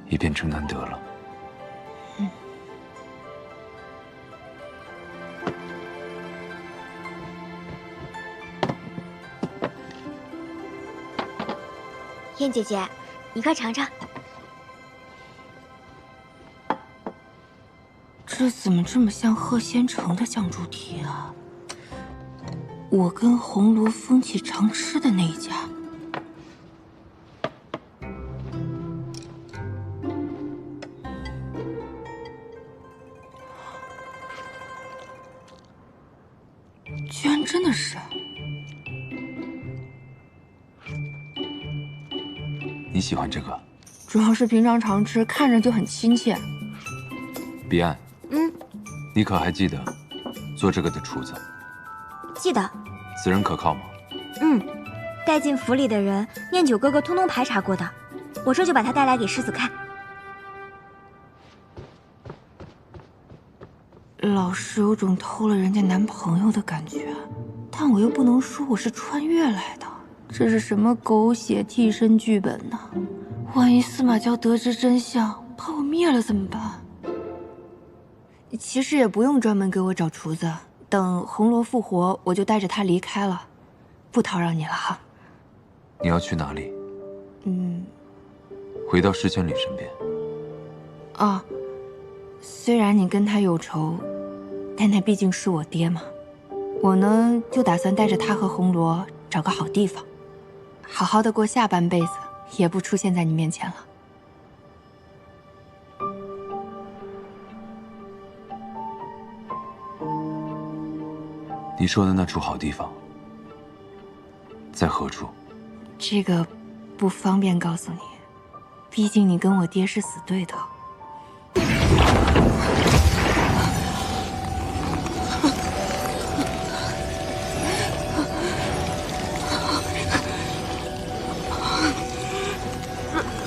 已变成难得了。燕姐姐，你快尝尝。这怎么这么像贺仙城的酱猪蹄啊？我跟红罗风起常吃的那一家。居然真的是。你喜欢这个？主要是平常常吃，看着就很亲切。彼岸。你可还记得做这个的厨子？记得。此人可靠吗？带进府里的人，念九哥哥通通排查过的，我这就把他带来给世子看。老是有种偷了人家男朋友的感觉，但我又不能说我是穿越来的，这是什么狗血替身剧本呢？万一司马娇得知真相，把我灭了怎么办？其实也不用专门给我找厨子，等红罗复活，我就带着他离开了，不叨扰你了哈。你要去哪里？回到石千里身边。啊，虽然你跟他有仇，但他毕竟是我爹嘛。我呢，就打算带着他和红罗找个好地方，好好的过下半辈子，也不出现在你面前了。你说的那处好地方在何处？这个不方便告诉你，毕竟你跟我爹是死对头。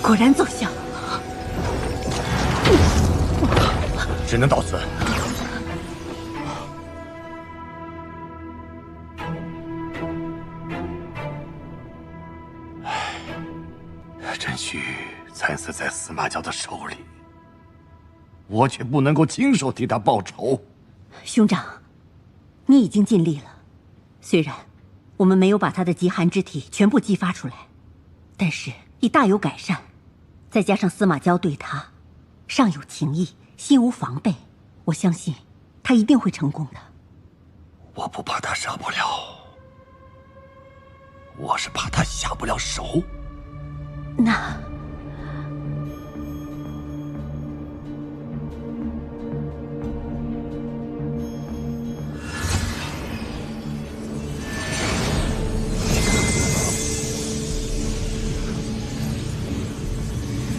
果然奏效，只能倒存。真须惨死在司马娇的手里，我却不能够亲手替他报仇。兄长，你已经尽力了。虽然我们没有把他的极寒之体全部激发出来，但是已大有改善。再加上司马娇对他尚有情谊，心无防备，我相信他一定会成功的。我不怕他杀不了，我是怕他下不了手。那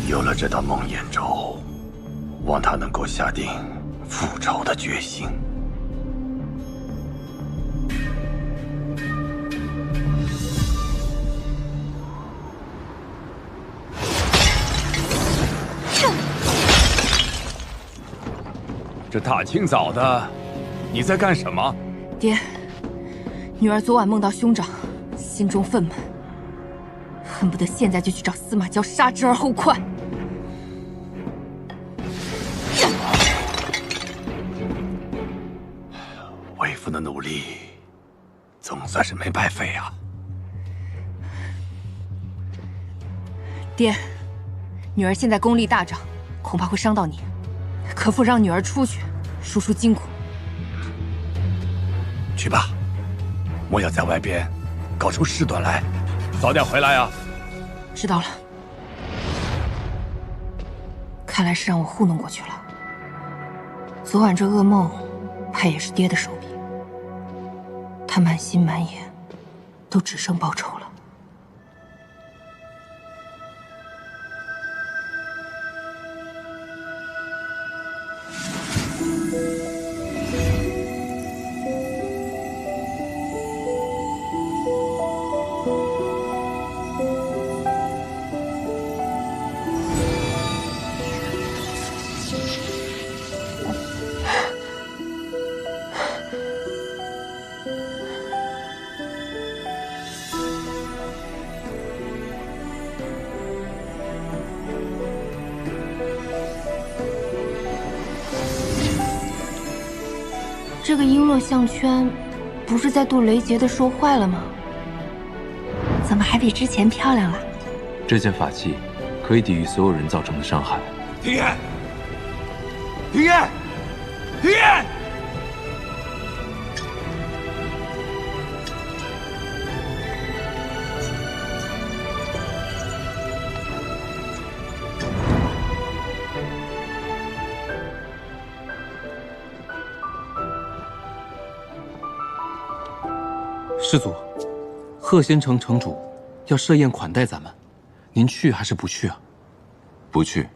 有了这道梦魇咒，望他能够下定复仇的决心。这大清早的，你在干什么？爹，女儿昨晚梦到兄长，心中愤懑，恨不得现在就去找司马娇杀之而后快。为父的努力，总算是没白费啊！爹，女儿现在功力大涨，恐怕会伤到你。可否让女儿出去，输出筋骨？去吧，莫要在外边搞出事端来。早点回来啊！知道了。看来是让我糊弄过去了。昨晚这噩梦，怕也是爹的手笔。他满心满眼，都只剩报仇了。这个璎珞项圈，不是在渡雷劫的时候坏了吗？怎么还比之前漂亮了？这件法器可以抵御所有人造成的伤害。停业！停业！停业！师祖，鹤仙城城主要设宴款待咱们，您去还是不去啊？不去。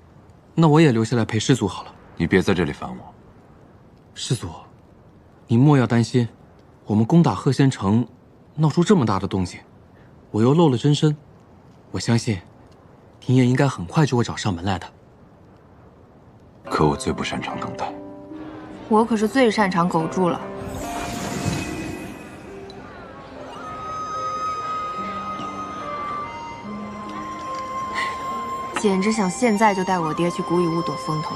那我也留下来陪师祖好了。你别在这里烦我。师祖，您莫要担心，我们攻打鹤仙城，闹出这么大的动静，我又露了真身，我相信庭烨应该很快就会找上门来的。可我最不擅长等待。我可是最擅长苟住了。简直想现在就带我爹去古雨屋躲风头。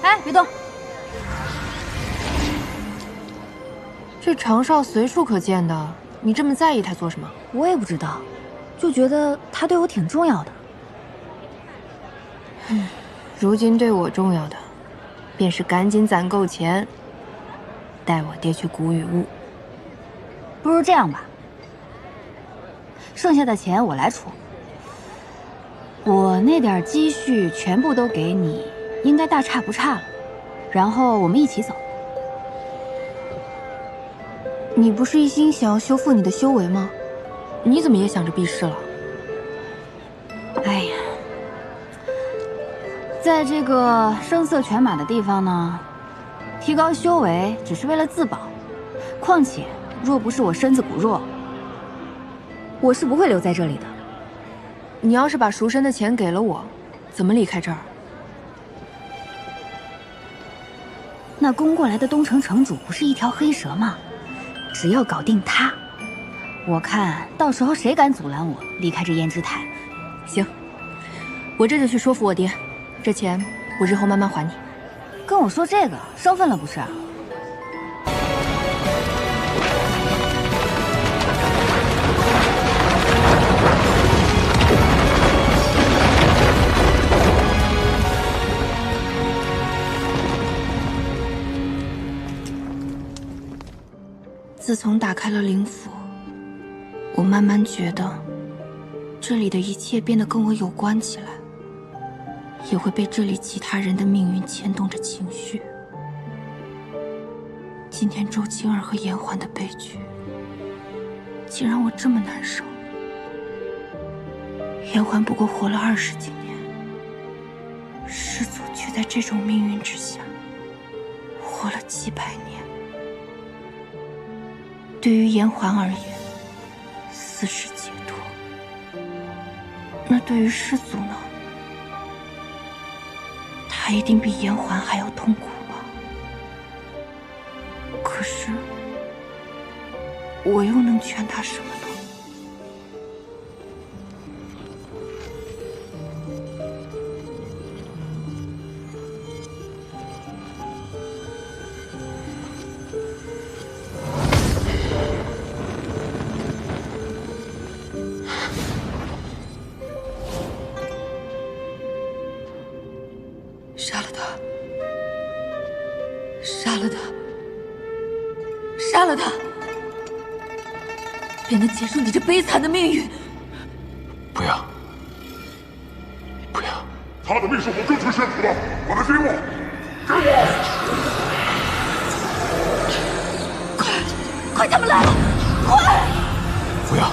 哎，别动！这长哨随处可见的，你这么在意他做什么？我也不知道，就觉得他对我挺重要的。如今对我重要的，便是赶紧攒够钱，带我爹去古雨屋。不如这样吧。剩下的钱我来出，我那点积蓄全部都给你，应该大差不差了。然后我们一起走。你不是一心想要修复你的修为吗？你怎么也想着避世了？哎呀，在这个声色犬马的地方呢，提高修为只是为了自保。况且，若不是我身子骨弱，我是不会留在这里的。你要是把赎身的钱给了我，怎么离开这儿？那攻过来的东城城主不是一条黑蛇吗？只要搞定他，我看到时候谁敢阻拦我离开这胭脂台？行，我这就去说服我爹，这钱我日后慢慢还你。跟我说这个生分了不是？自从打开了灵府，我慢慢觉得，这里的一切变得跟我有关起来，也会被这里其他人的命运牵动着情绪。今天周青儿和颜欢的悲剧，竟让我这么难受。颜欢不过活了20几年，师祖却在这种命运之下，活了几百年。对于颜欢而言，死是解脱。那对于师祖呢？他一定比颜欢还要痛苦吧？可是，我又能劝他什么呢？杀了他！杀了他！杀了他！便能结束你这悲惨的命运。不要！不要！他的命是我跟随先祖的，把他给我！给我！快，他们来了！快！不要！